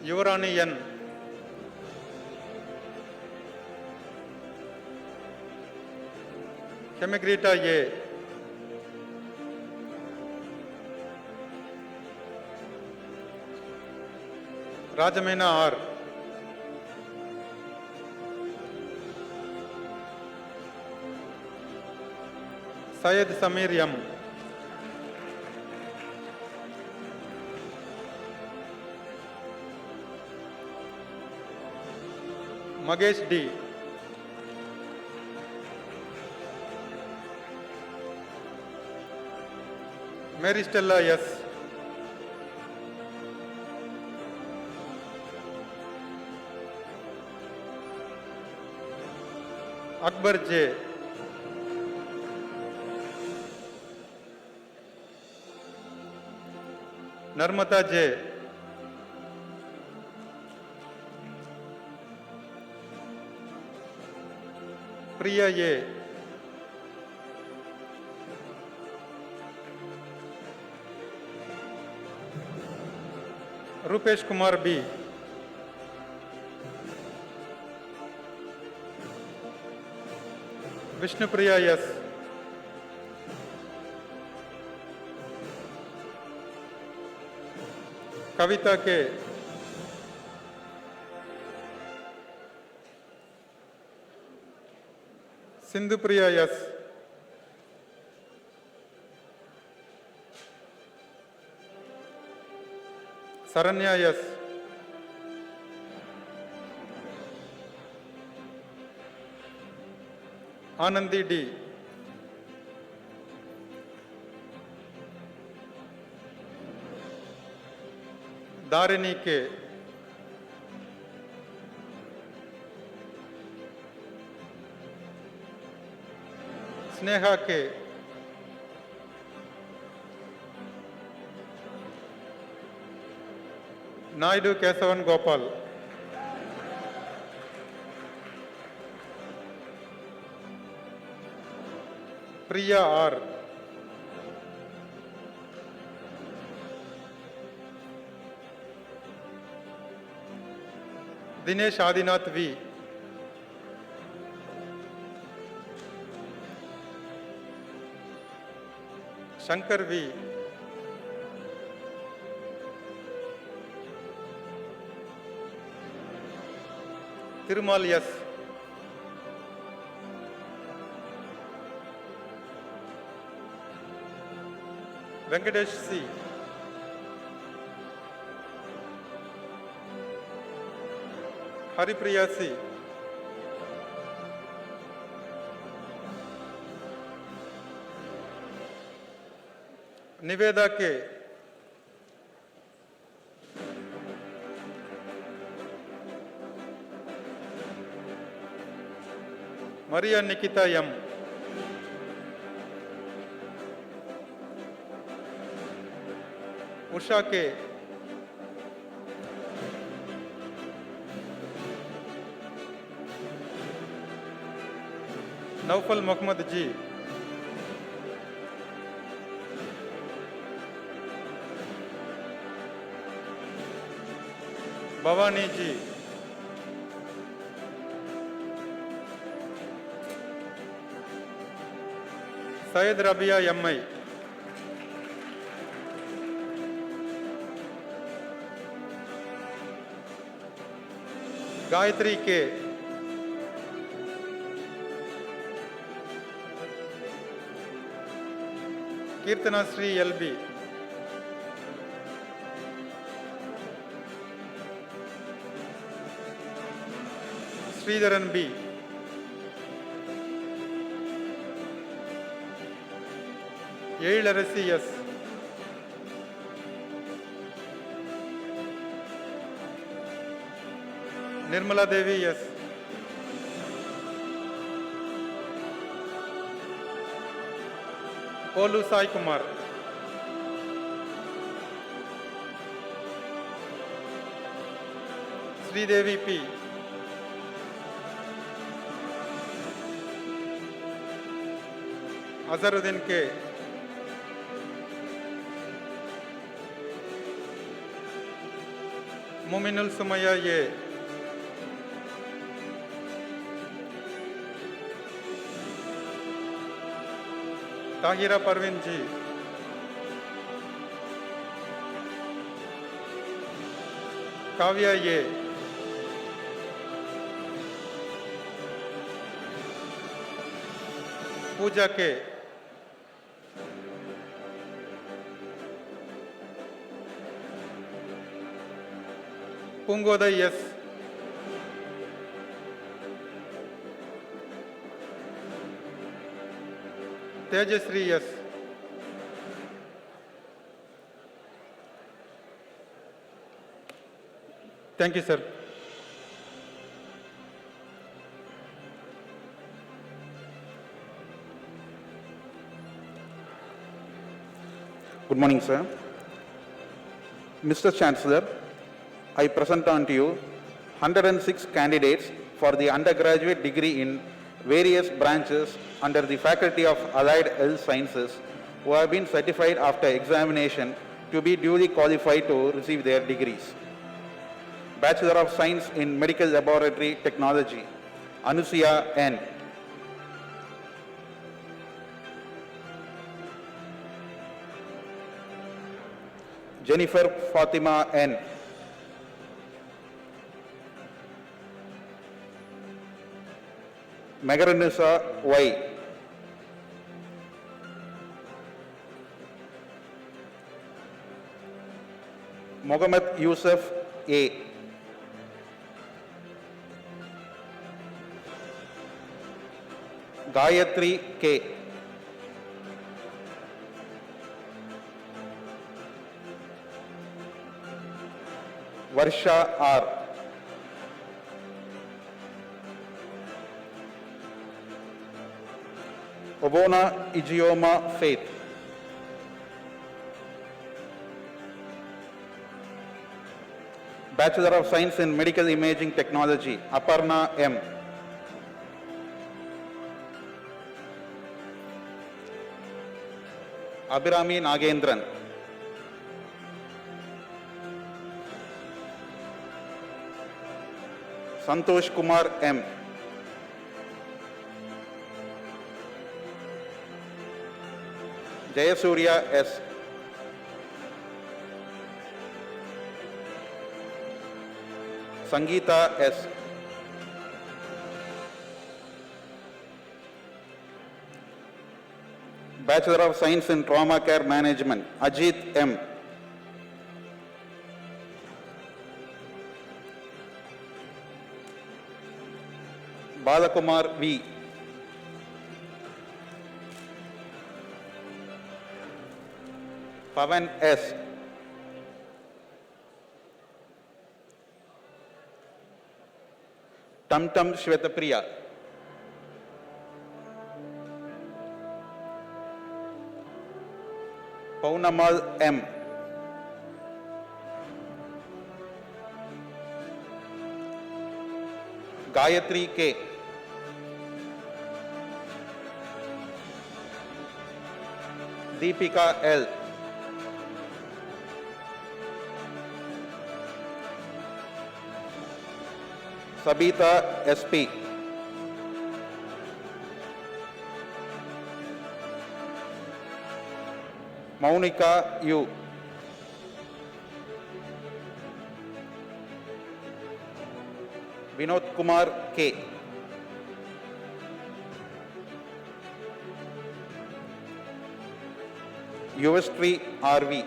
Yuvarani N. Hemigrita A. Rajamena R. Syed Samir M. Magesh D. Mary Stella S. Akbar J. Narmata J. Priya A. Rupesh Kumar B. Vishnupriya S. Kavita K. Sindhupriya S. Saranya S. Anandi D. Dharini K. Sneha K. Naidu Kesavan Gopal. Priya R. Dinesh Adinath V. Shankar V. Tirumal S. Venkatesh C. Haripriya C. Niveda K. Maria Nikita M. Usha K. Naufal Muhammad G. Bhavani G. Syed Rabia M.I. Gayatri K. Kirtana Sri L.B. Sridharan B. Elarasi S. Nirmala Devi S. Polu Sai Kumar. Sridevi P. Azharuddin K. Muminul Sumaya A. Tahira Parvin G. Kavya A. Pooja K. Pungoday S. Tejasri S. Thank you, sir. Good morning, sir. Mr. Chancellor, I present unto you 106 candidates for the undergraduate degree in various branches under the Faculty of Allied Health Sciences who have been certified after examination to be duly qualified to receive their degrees. Bachelor of Science in Medical Laboratory Technology, Anusia N. Jennifer Fatima N. Magaranisa Y. Mohammed Yusuf A. Gayatri K. Varsha R. Obona Ijeoma Faith. Bachelor of Science in Medical Imaging Technology, Aparna M. Abhirami Nagendran. Santosh Kumar M. Jayasurya S. Sangeeta S. Bachelor of Science in Trauma Care Management, Ajit M. Balakumar V. Pavan S. Tamtam Shwetapriya. Paunamal M. Gayatri K. Deepika L. Sabita SP. Maunika U. Vinod Kumar K. Yuvastri RV.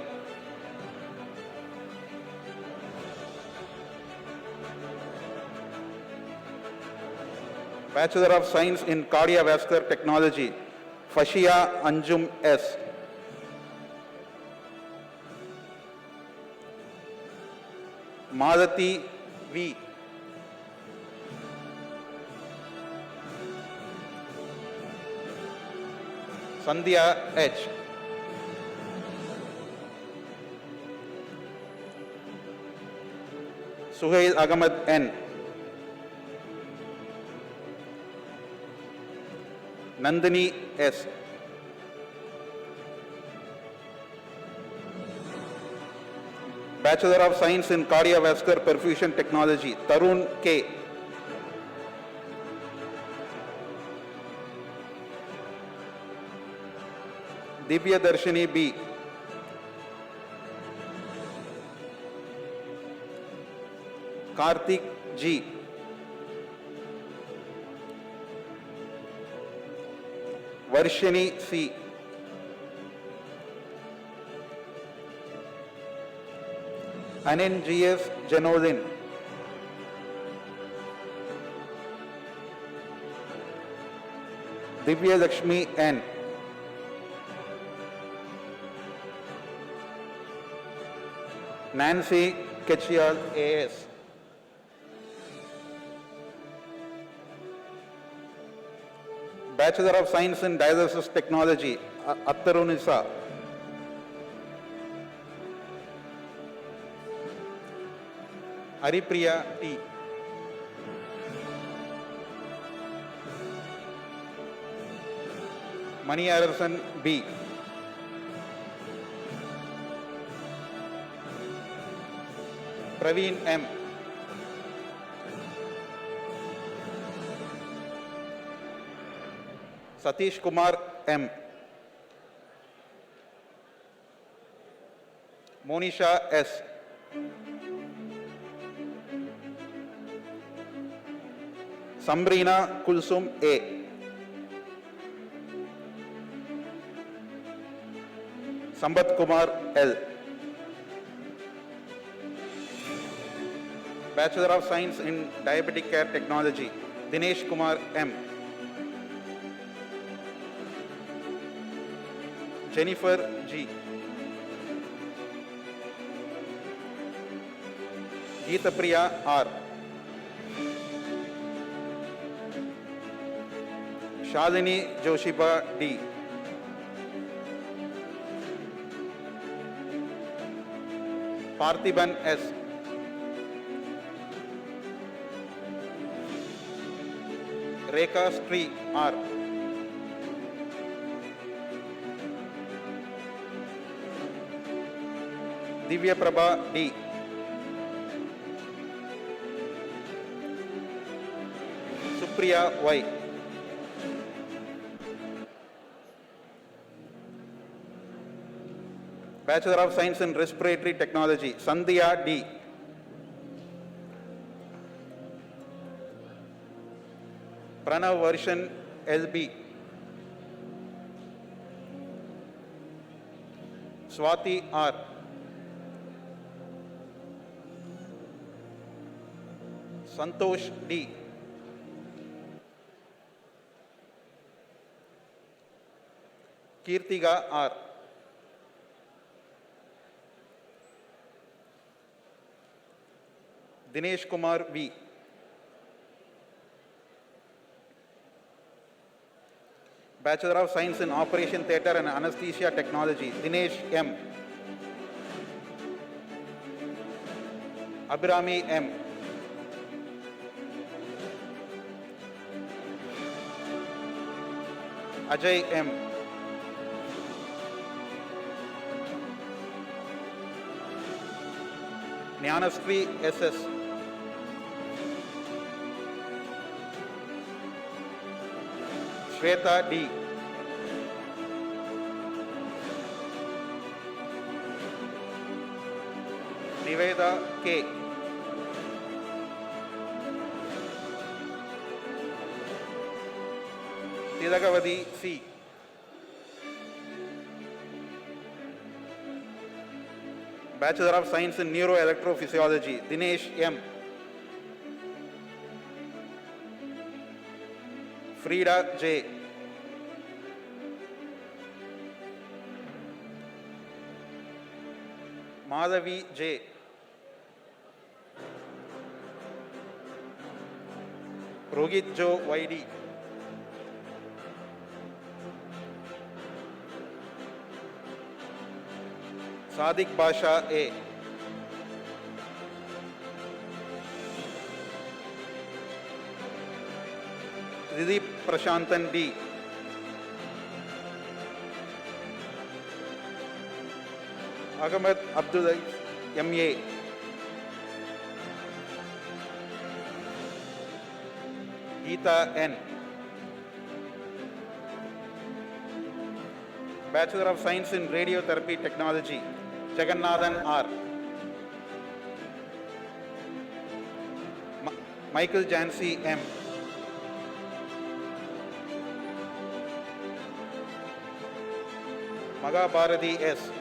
Bachelor of Science in Cardiovascular Technology, Fashia Anjum S. Madhati V. Sandhya H. Suhail Ahmed N. Nandini S. Bachelor of Science in Cardiovascular Perfusion Technology, Tarun K. Divya Darshini B. Karthik G. Varshini C. Anin G.S. Janodin. Divya Lakshmi N. Nancy Ketchial A.S. Bachelor of Science in Dialysis Technology, Attarunisa. Haripriya T. Mani Ararsan B. Praveen M. Satish Kumar M. Monisha S. Sambrina Kulsum A. Sambat Kumar L. Bachelor of Science in Diabetic Care Technology, Dinesh Kumar M. Jennifer G. Geeta Priya R. Shalini Joshiba D. Parthiban S. Rekha Sri R. Divya Prabha D. Supriya Y. Bachelor of Science in Respiratory Technology, Sandhya D. Pranav Varshan LB. Swati R. Santosh D. Kirtiga R. Dinesh Kumar V. Bachelor of Science in Operation Theatre and Anesthesia Technology, Dinesh M. Abhirami M. Ajay M. Jnanasri SS. Shweta D. Niveda K. Tilakavadi C. Bachelor of Science in Neuroelectrophysiology, Dinesh M. Frida J. Madhavi J. Rohit Jo YD. Sadiq Basha A. Rideep Prashantan D. Ahmed Abdul M.A. Geeta N. Bachelor of Science in Radiotherapy Technology, Jagannathan R. Michael Jansi M. Magabharati S.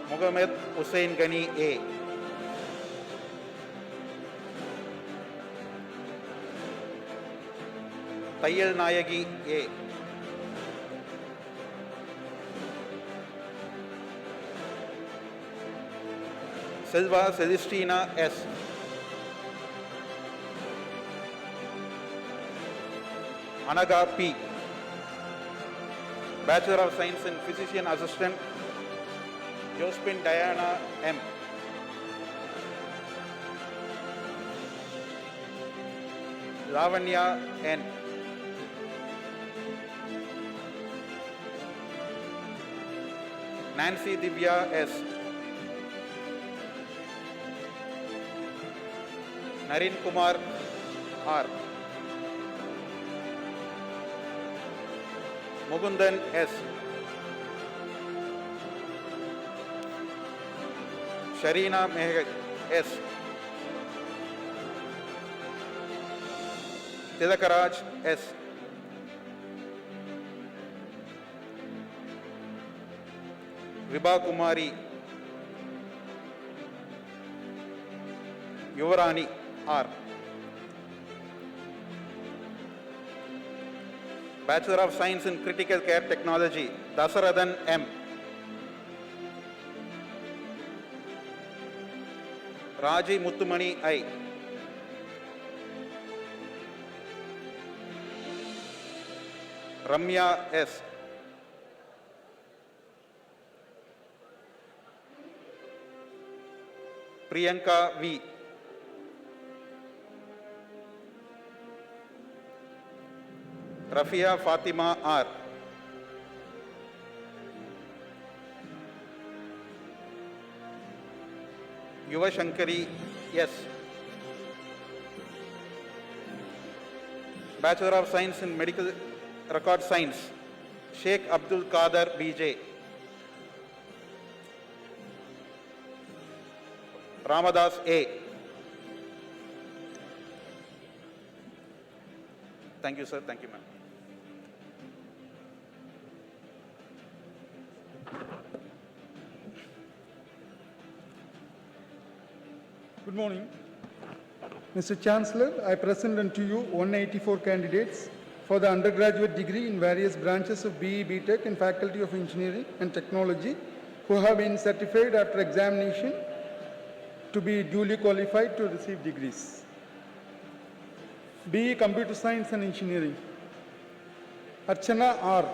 Muhammad Hussain Ghani A. Tayyal Nayagi A. Silva Celestina S. Anaga P. Bachelor of Science in Physician Assistant, Josephine Diana M. Lavanya N. Nancy Divya S. Naren Kumar R. Mugundan S. Sharina Mehak S. Tilakaraj S. Vibha Kumari Yuvarani R. Bachelor of Science in Critical Care Technology, Dasaradan M. Raji Muttumani I. Ramya S. Priyanka V. Rafia Fatima R. Yuva Shankari S. Bachelor of Science in Medical Record Science, Sheikh Abdul Qadir BJ. Ramadas A. Thank you, sir. Thank you, ma'am. Good morning. Mr. Chancellor, I present unto you 184 candidates for the undergraduate degree in various branches of BE BTech and Faculty of Engineering and Technology who have been certified after examination to be duly qualified to receive degrees. BE Computer Science and Engineering, Archana R.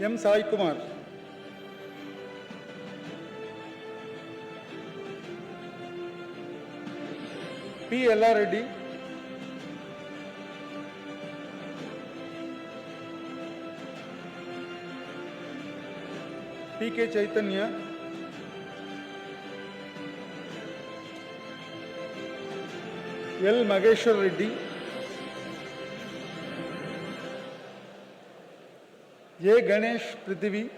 M. Sai Kumar, P. Ella Reddy, P. K. Chaitanya, L. Mageshwar Reddy, J. Ganesh Prithvi,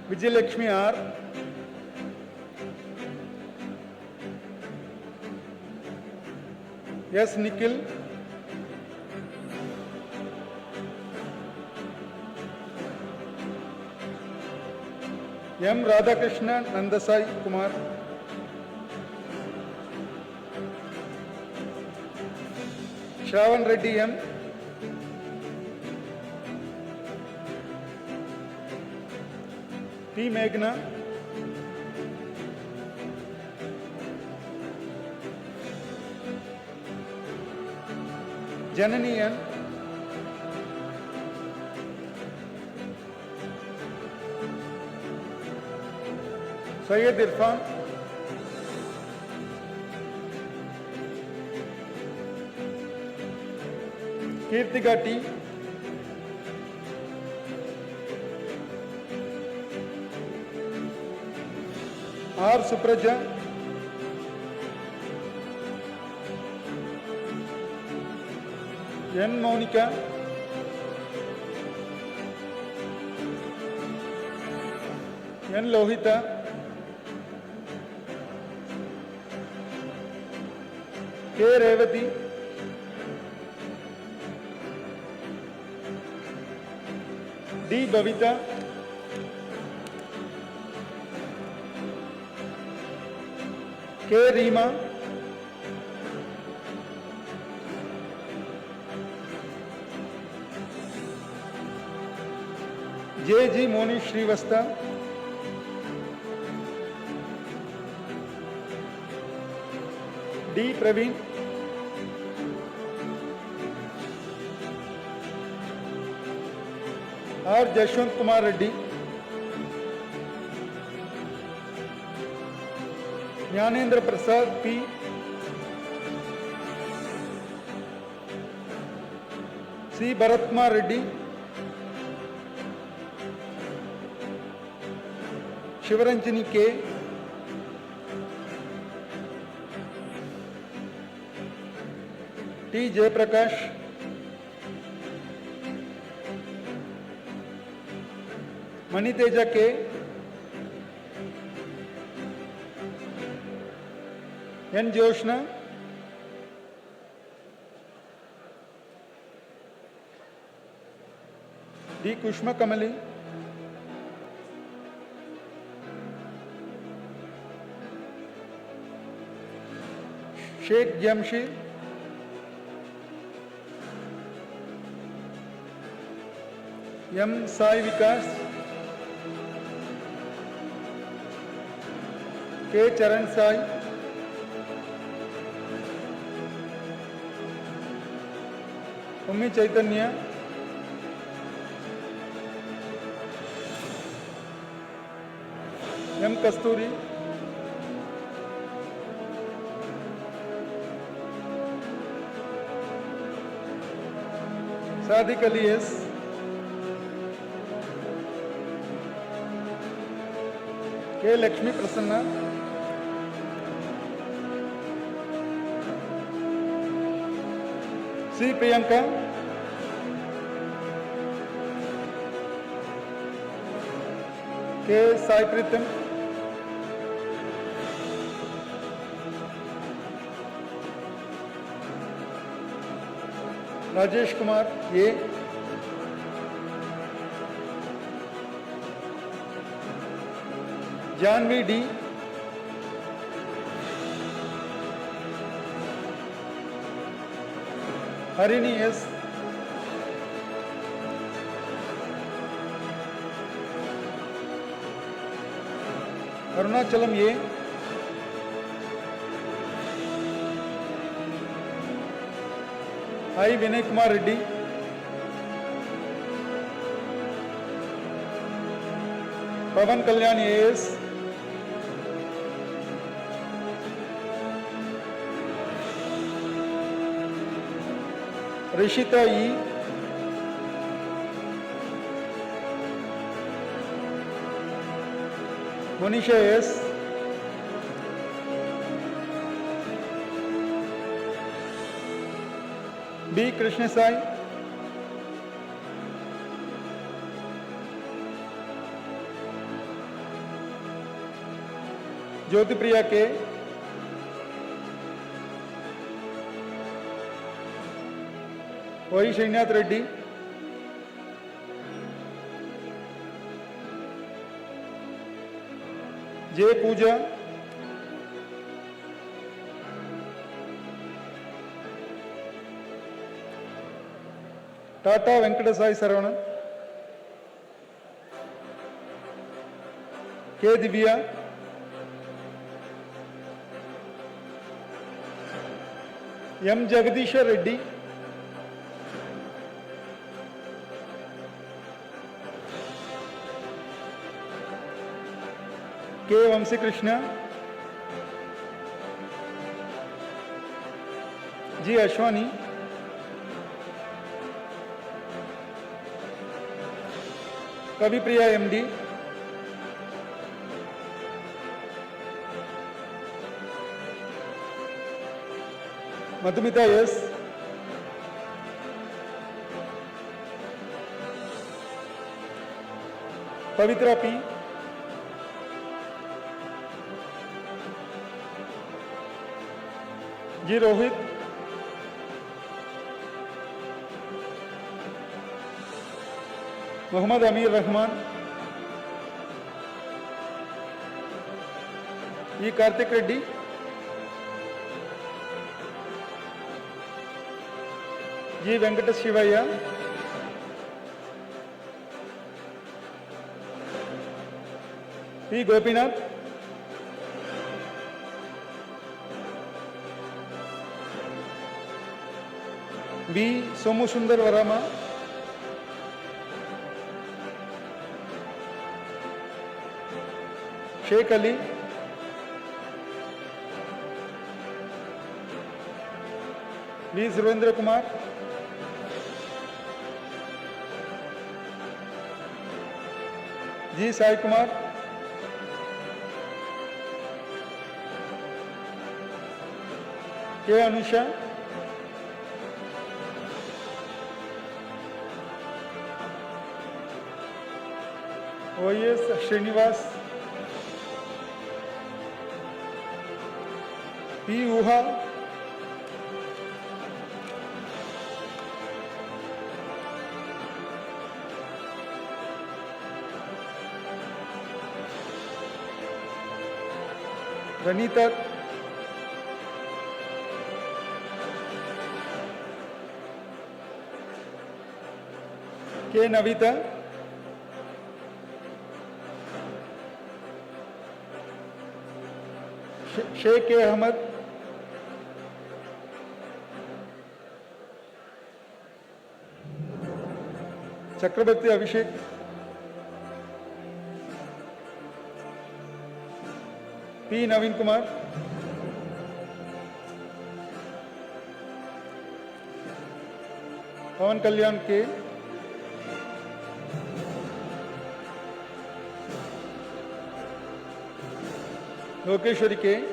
Vijayalakshmi R, S. Nikhil, M. Radhakrishna Nandasai Kumar, Shravan Reddy M, P. Meghna, Janani N, Syed Irfan, Kirtika T, R. Supraja, N. Monica, N. Lohita, K. Revati, D. Bhavita, K. Reema, J.G. Moni Srivasta, D. Praveen, R. Jashwant Kumar Reddy, Jnanendra Prasad P, C. Bharatkumar Reddy, Shivaranjani K, T. Jayaprakash, Maniteja K, N. Joshna, D. Kushma Kamali, Sheikh Jamshid, M. Sai Vikas, K. Charan Sai, Ummi Chaitanya, M. Kasturi, Sadiq Ali S, K. Lakshmi Prasanna, C. Priyanka, K. Sai Pritam, Rajesh Kumar A, Janvi D, Harini S, Arunachalam A, I. Vinay Kumar Reddy, Pavan Kalyan AS, Rishita E, Monisha S, B. Krishna Sai, Jyoti Priya K, Y. Srinath Reddy, J. Pooja, Tata Venkata Saravanan, K. Divya, M. Jagadisha Reddy, K. Vamsi Krishna, G. Ashwani, Kavi Priya MD, Madhumita S, Pavitra P, G. Rohit, Muhammad Amir Rahman, E. Karthik Reddy, G. Venkata Shivaya, P. Gopinath, B. Somusundar Varama, Sheikh Ali, B. Zirvendra Kumar, G. Sai Kumar, K. Anusha, O.S. Srinivas, P. Uha, Ranita, K. Navita, Sheikh K. Ahmad, Chakrabarti Abhishek, P. Naveen Kumar, Pawan Kalyan K. Lokeshwari K.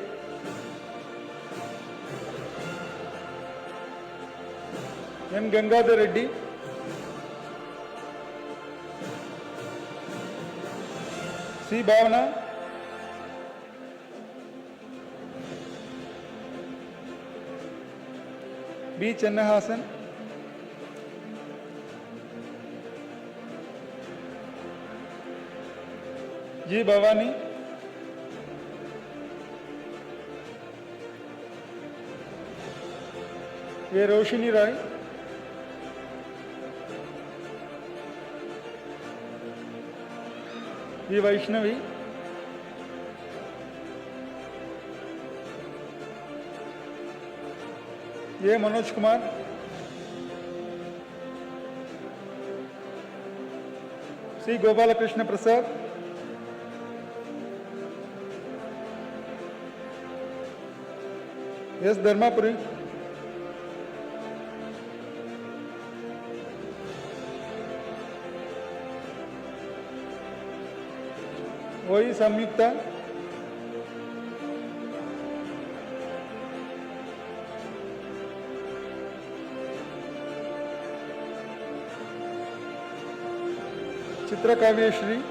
M. Gangadhar Reddy, C. Bhavana, B. Channahasan, G. Bhavani, A. Roshini Rai, B. Vaishnavi, A. Manoj Kumar, C. Gopalakrishna Prasad, S. Dharmapuri, O.E. Samyukta, Chitra Kavyashri,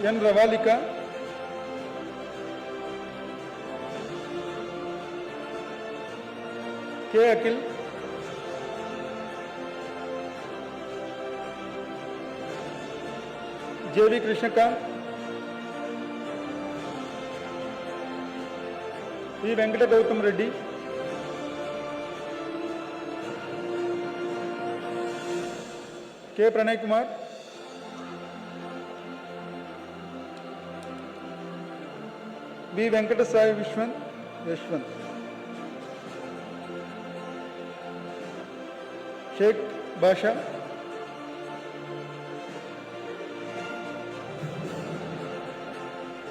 N. Ravalika, K. Akil, J.V. Krishnakant, P. Venkata Gautam Reddy, K. Pranay Kumar, B. Venkata Sai Yashwant, Sheikh Basha,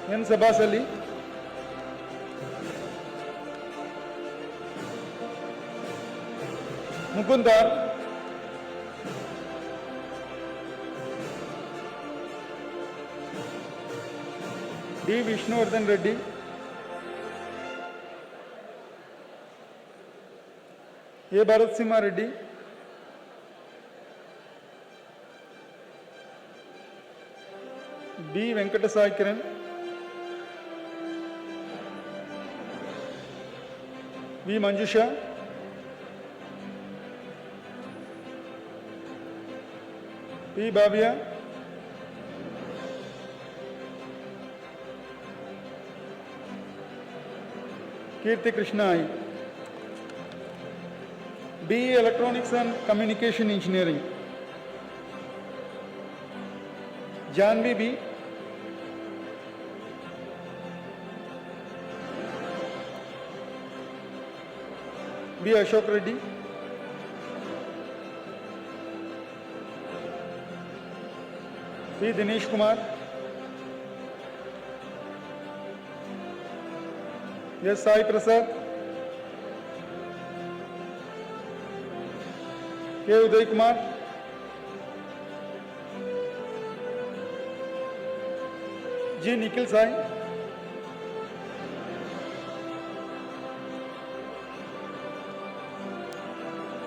N. Sabas Ali, Mukundar, D. Vishnuvardhan Reddy, A. Bharat Simha Reddy, B. Venkata Sai Kiran, B. Manjusha, P. Bhavya, Kirti Krishna I, BE Electronics and Communication Engineering. Janvi B. B. Ashok Reddy. B. Dinesh Kumar. S. Sai Prasad. K. Uday Kumar. G. Nikhil Sai.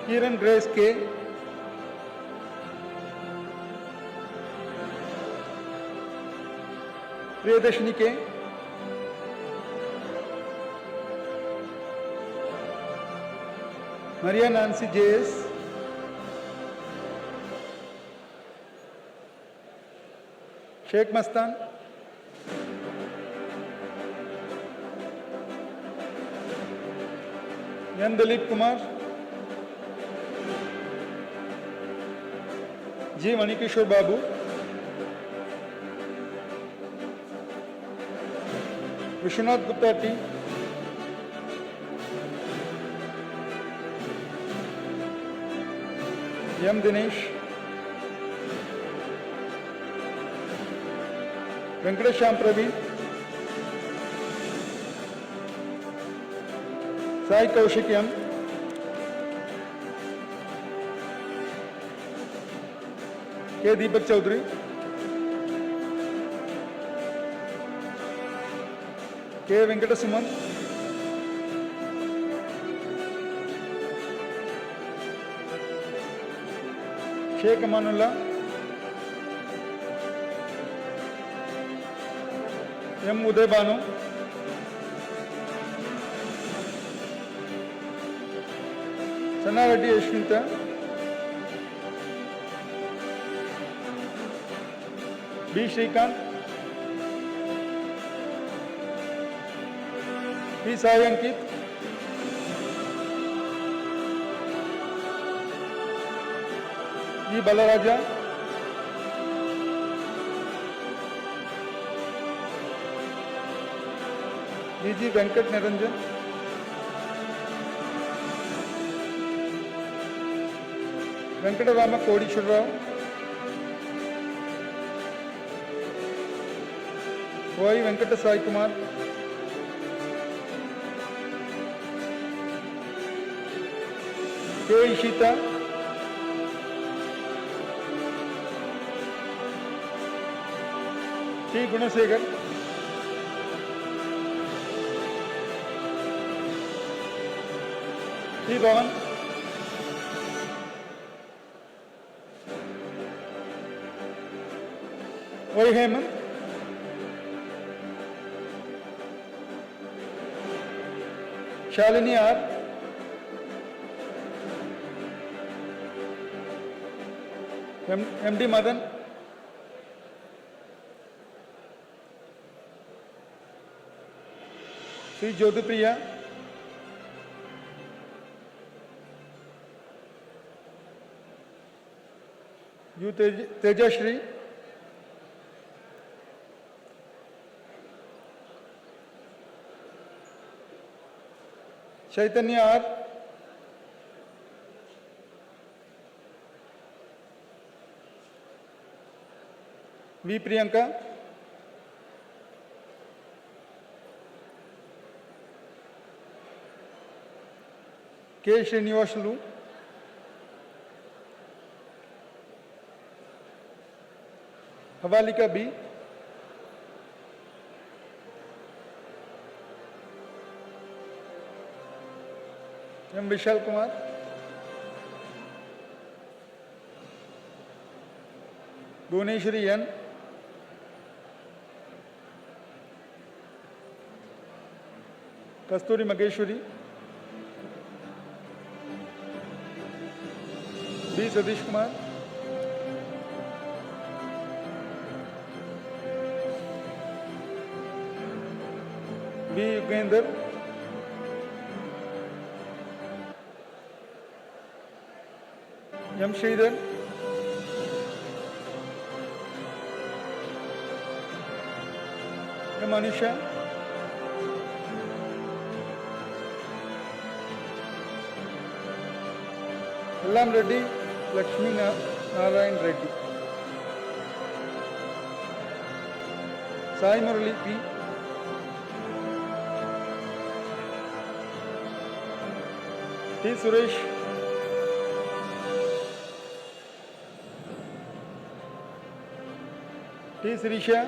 Kiran Grace K. Priyadashini K. Maria Nancy J.S. Sheikh Mastan. N. Dalip Kumar. G. Manikishore Babu. Vishwanath Gupta T. M. Dinesh. Venkatesham Praveen. Sai Kaushik M. K. Deepak Chaudhary. K. Venkatasuman. Sheikh Amanullah. M. Uday Banu. Sanna Reddy Ashwinta. B. Shrikant. P. Sai Ankit. E. Balaraja. D. G. Venkat Niranjan. Venkatarama Kodishwarrao. Y. Venkata Sai Kumar. K. Ishita. T. Gunasegar. T. Bhavan. Y. Hemant. Shalini R. MD Madan. Sri Jyotipriya. U. Tejashri. Chaitanya R. V. Priyanka. K. Srinivasulu. Havalika B. M. Vishal Kumar. Bhuvneshwari N. Kasturi Mageshwari. B. Satish Kumar. B. Yugender. M. Sridhar, M. Anisha, Ellam Reddy, Lakshmi Narayan Reddy, Sai Murali P. T. Suresh, T. Sirisha,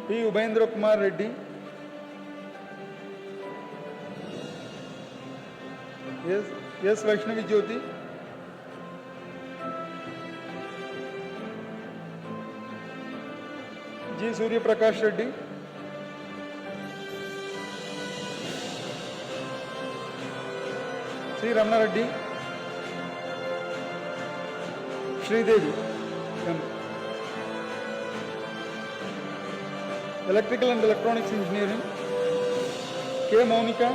P. Ubendra Kumar Reddy, S. Vaishnavi Jyoti, G. Surya Prakash Reddy, C. Ramana Reddy, Sridevi, M. Electrical and Electronics Engineering, K. Monica,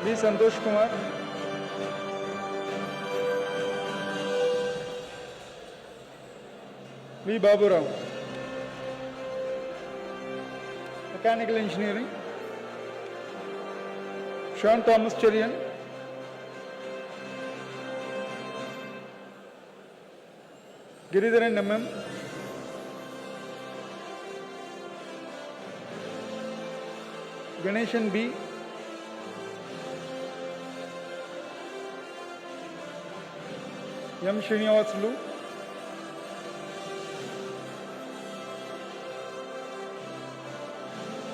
B. Santosh Kumar, V. Babu Rao. Mechanical Engineering, Sean Thomas Cherian, Giridharan MM, Ganeshan B, M. Srinivasulu,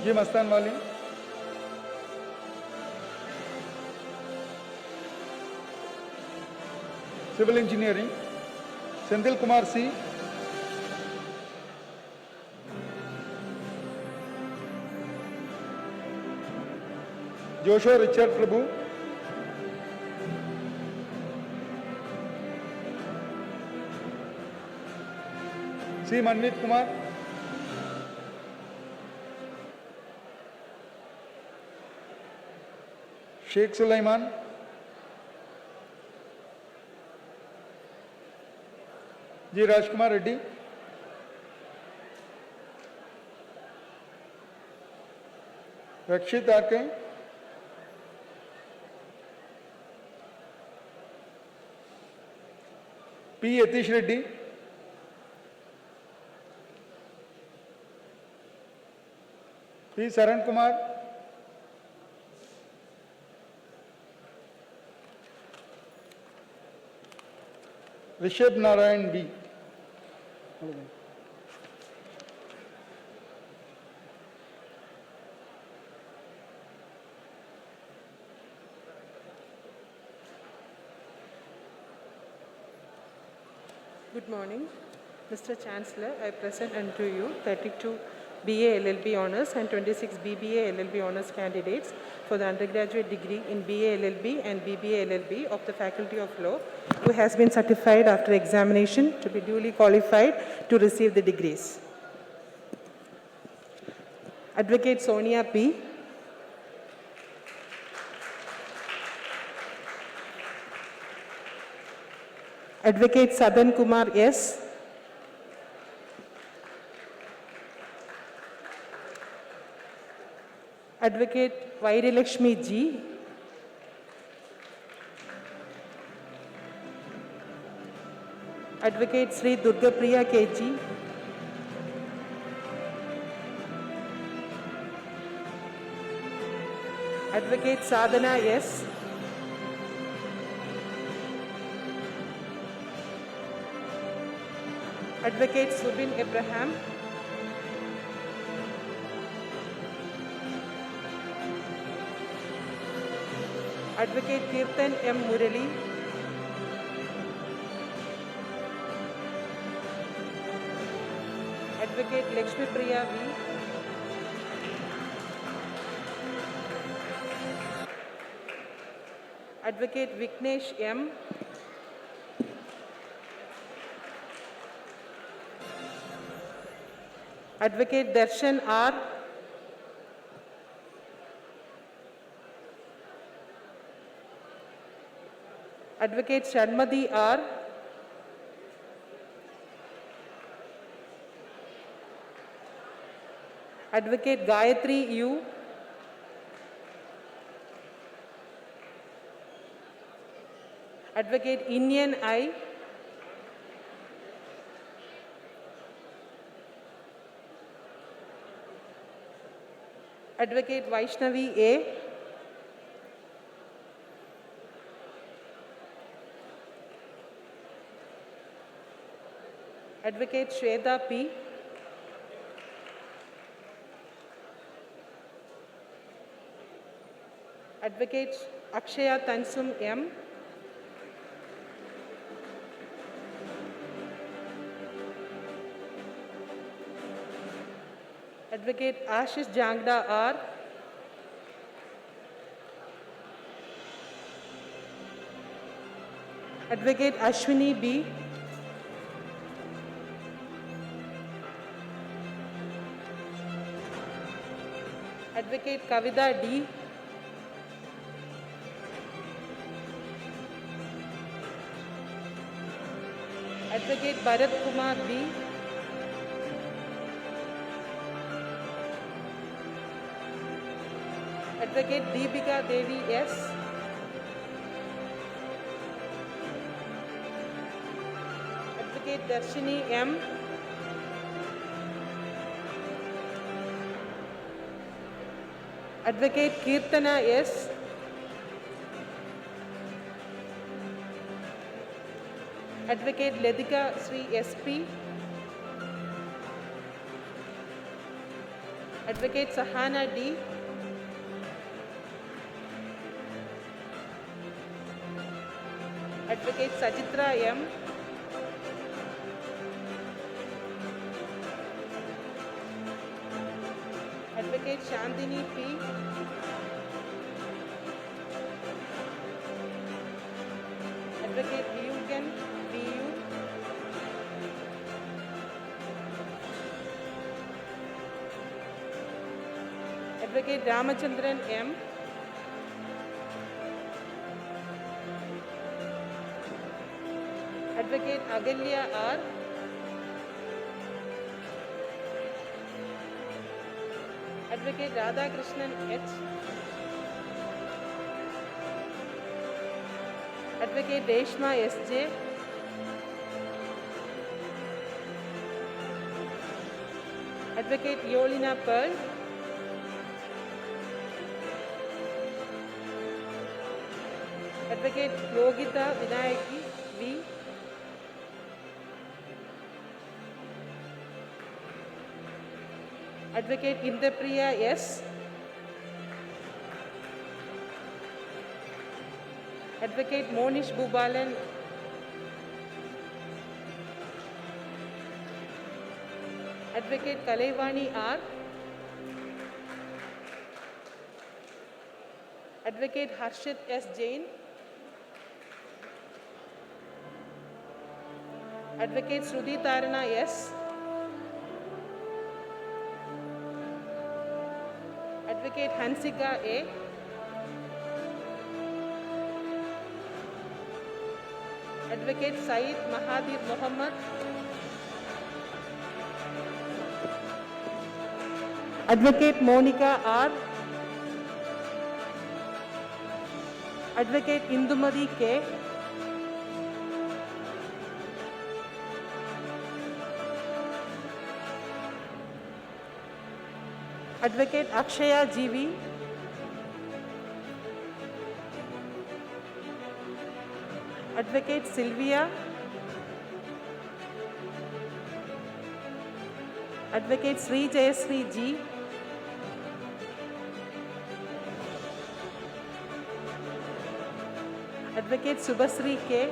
G. Mastan Wali, Civil Engineering, Senthil Kumar C, Joshua Richard Prabhu, C. Manmeet Kumar, Sheikh Sulaiman, G. Rajkumar Reddy, Rakshit Arke, P. Yatish Reddy, P. Saran Kumar, Rishabh Narayan B. Good morning. Mr. Chancellor, I present unto you 32 BA LLB Honours and 26 BBA LLB Honours candidates for the undergraduate degree in BA LLB and BBA LLB of the Faculty of Law, who has been certified after examination to be duly qualified to receive the degrees. Advocate Sonia P. Advocate Sadan Kumar S. Advocate Vairalakshmi G. Advocate Sri Durga Priya KG. Advocate Sadhana S. Advocate Subin Abraham. Advocate Kirtan M. Murali. Advocate Lakshmi Priya V. Advocate Viknesh M. Advocate Darshan R. Advocate Sharmadi R. Advocate Gayatri U. Advocate Inyan I. Advocate Vaishnavi A. Advocate Shweta P. Advocate Akshaya Tansum M. Advocate Ashish Jangda R. Advocate Ashwini B. Advocate Kavita D. Advocate Bharat Kumar B. Advocate Deepika Devi S. Advocate Darshini M. Advocate Kirtana S. Advocate Ledika Sri SP. Advocate Sahana D. Advocate Sajitra M. Advocate Shandini P. Advocate Vyugan VU. Advocate Ramachandran M. Advocate Agalya R. Advocate Radhakrishnan H. Advocate Reshma S.J. Advocate Yolina Pearl. Advocate Yogita Vinayaki V. Advocate Indrapriya S. Advocate Monish Bhubalan. Advocate Kalaivani R. Advocate Harshit S. Jain. Advocate Sruthi Tarana S. Advocate Hansika A. Advocate Saeed Mahathir Mohammed. Advocate Monica R. Advocate Indumadi K. Advocate Akshaya GV. Advocate Sylvia. Advocate Sri Jayasri G. Advocate Subhasri K.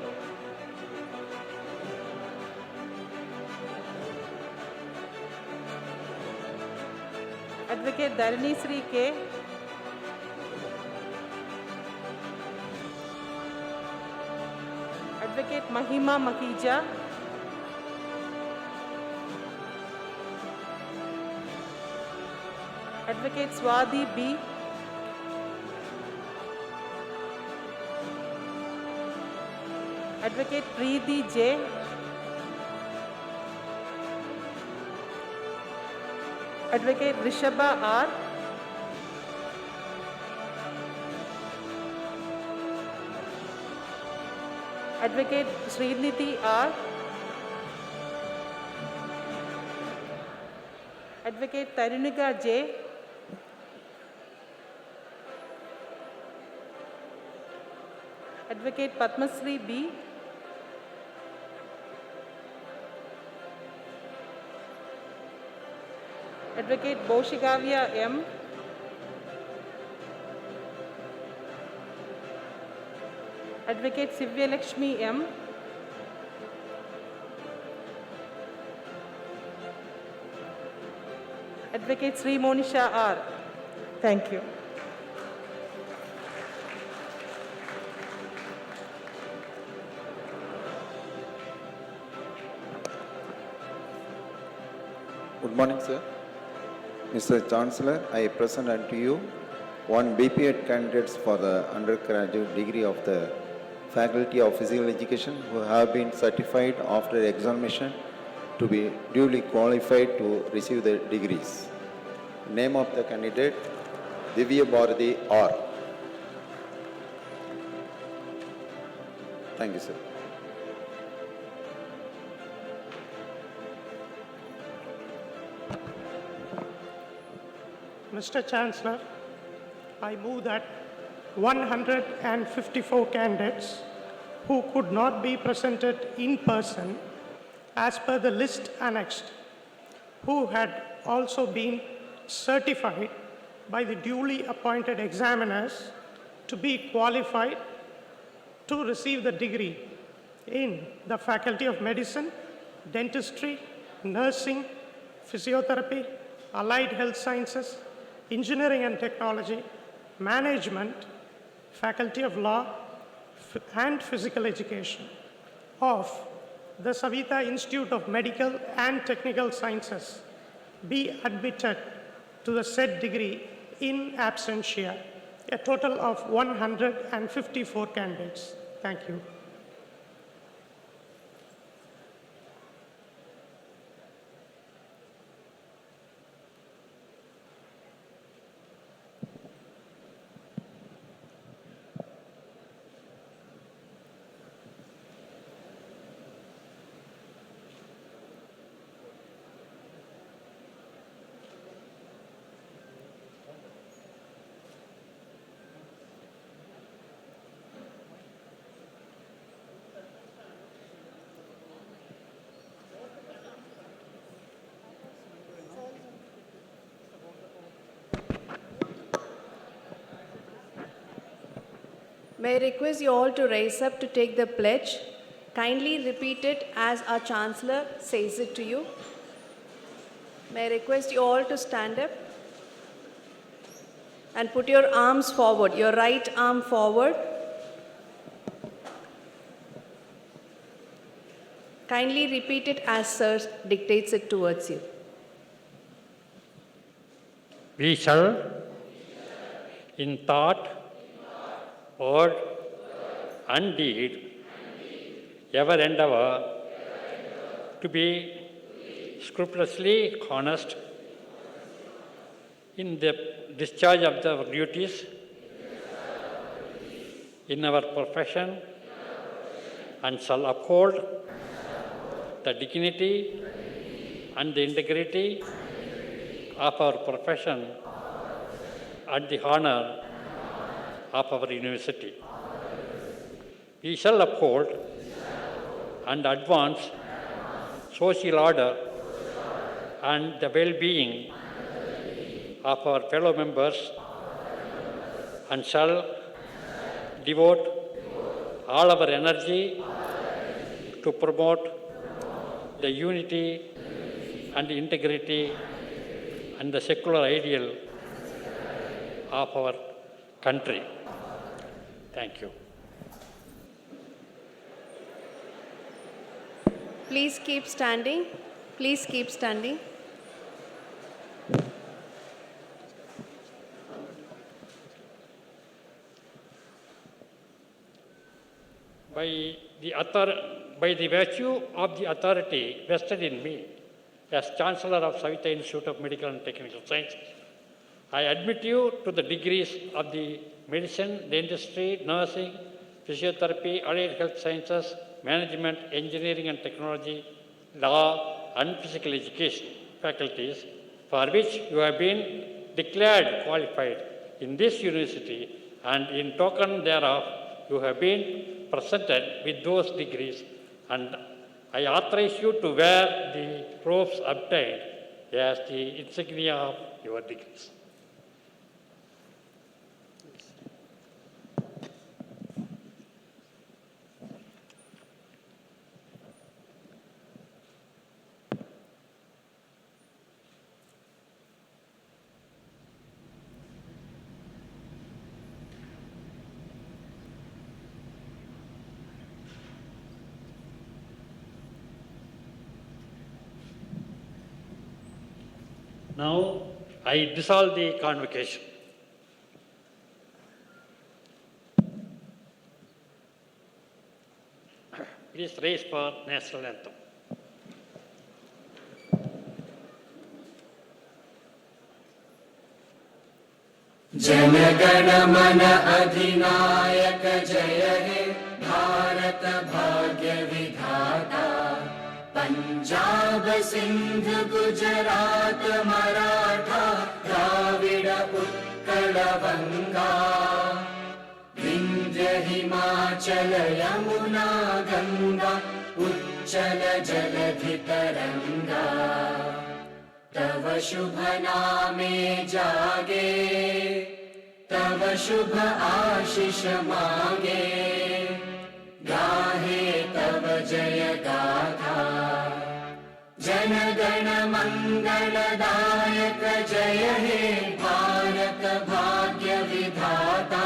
Advocate Dharani Sri K. Advocate Mahima Makija. Advocate Swati B. Advocate Preeti J. Advocate Rishabha R. Advocate Srinidhi R. Advocate Tarunika J. Advocate Padmasri B. Advocate Boshigavya M. Advocate Sivya Lakshmi M. Advocate Sri Monisha R. Thank you. Good morning, sir. Mr. Chancellor, I present unto you one BPEd candidates for the undergraduate degree of the Faculty of Physical Education who have been certified after examination to be duly qualified to receive the degrees. Name of the candidate, Divya Bharati R. Thank you, sir. Mr. Chancellor, I move that 154 candidates who could not be presented in person as per the list annexed, who had also been certified by the duly appointed examiners to be qualified to receive the degree in the Faculty of Medicine, Dentistry, Nursing, Physiotherapy, Allied Health Sciences, Engineering and Technology, Management, Faculty of Law, and Physical Education of the Savita Institute of Medical and Technical Sciences be admitted to the said degree in absentia, a total of 154 candidates. Thank you. May I request you all to rise up to take the pledge. Kindly repeat it as our Chancellor says it to you. May I request you all to stand up and put your arms forward, your right arm forward. Kindly repeat it as Sir dictates it towards you. We shall, in thought, word, and deed, ever endeavor to be scrupulously honest in the discharge of the duties in our profession, and shall uphold the dignity and the integrity of our profession and the honor of our university. We shall uphold and advance social order and the well-being of our fellow members, and shall devote all our energy to promote the unity and integrity and the secular ideal of our country. Thank you. Please keep standing. Please keep standing. by the virtue of the authority vested in me as Chancellor of Savita Institute of Medical and Technical Sciences, I admit you to the degrees of the medicine, dentistry, nursing, physiotherapy, allied health sciences, management, engineering and technology, law, and physical education faculties for which you have been declared qualified in this university, and in token thereof you have been presented with those degrees, and I authorize you to wear the robes obtained as the insignia of your degrees. Now, I dissolve the convocation. Please raise for national anthem. जनगण मन अधिनायक जय हे भारत भाग्य विधाता पंजाब सिंध गुजरात मराठा द्राविड उत्कल बंगा विंध्य हिमाचल यमुना गंगा उच्चल जलधि तरंगा तव शुभ नामे जागे तव शुभ आशीष मांगे गाहे तव जय गाथा जन गण मंगलदायक जय हे भारत भाग्य विधाता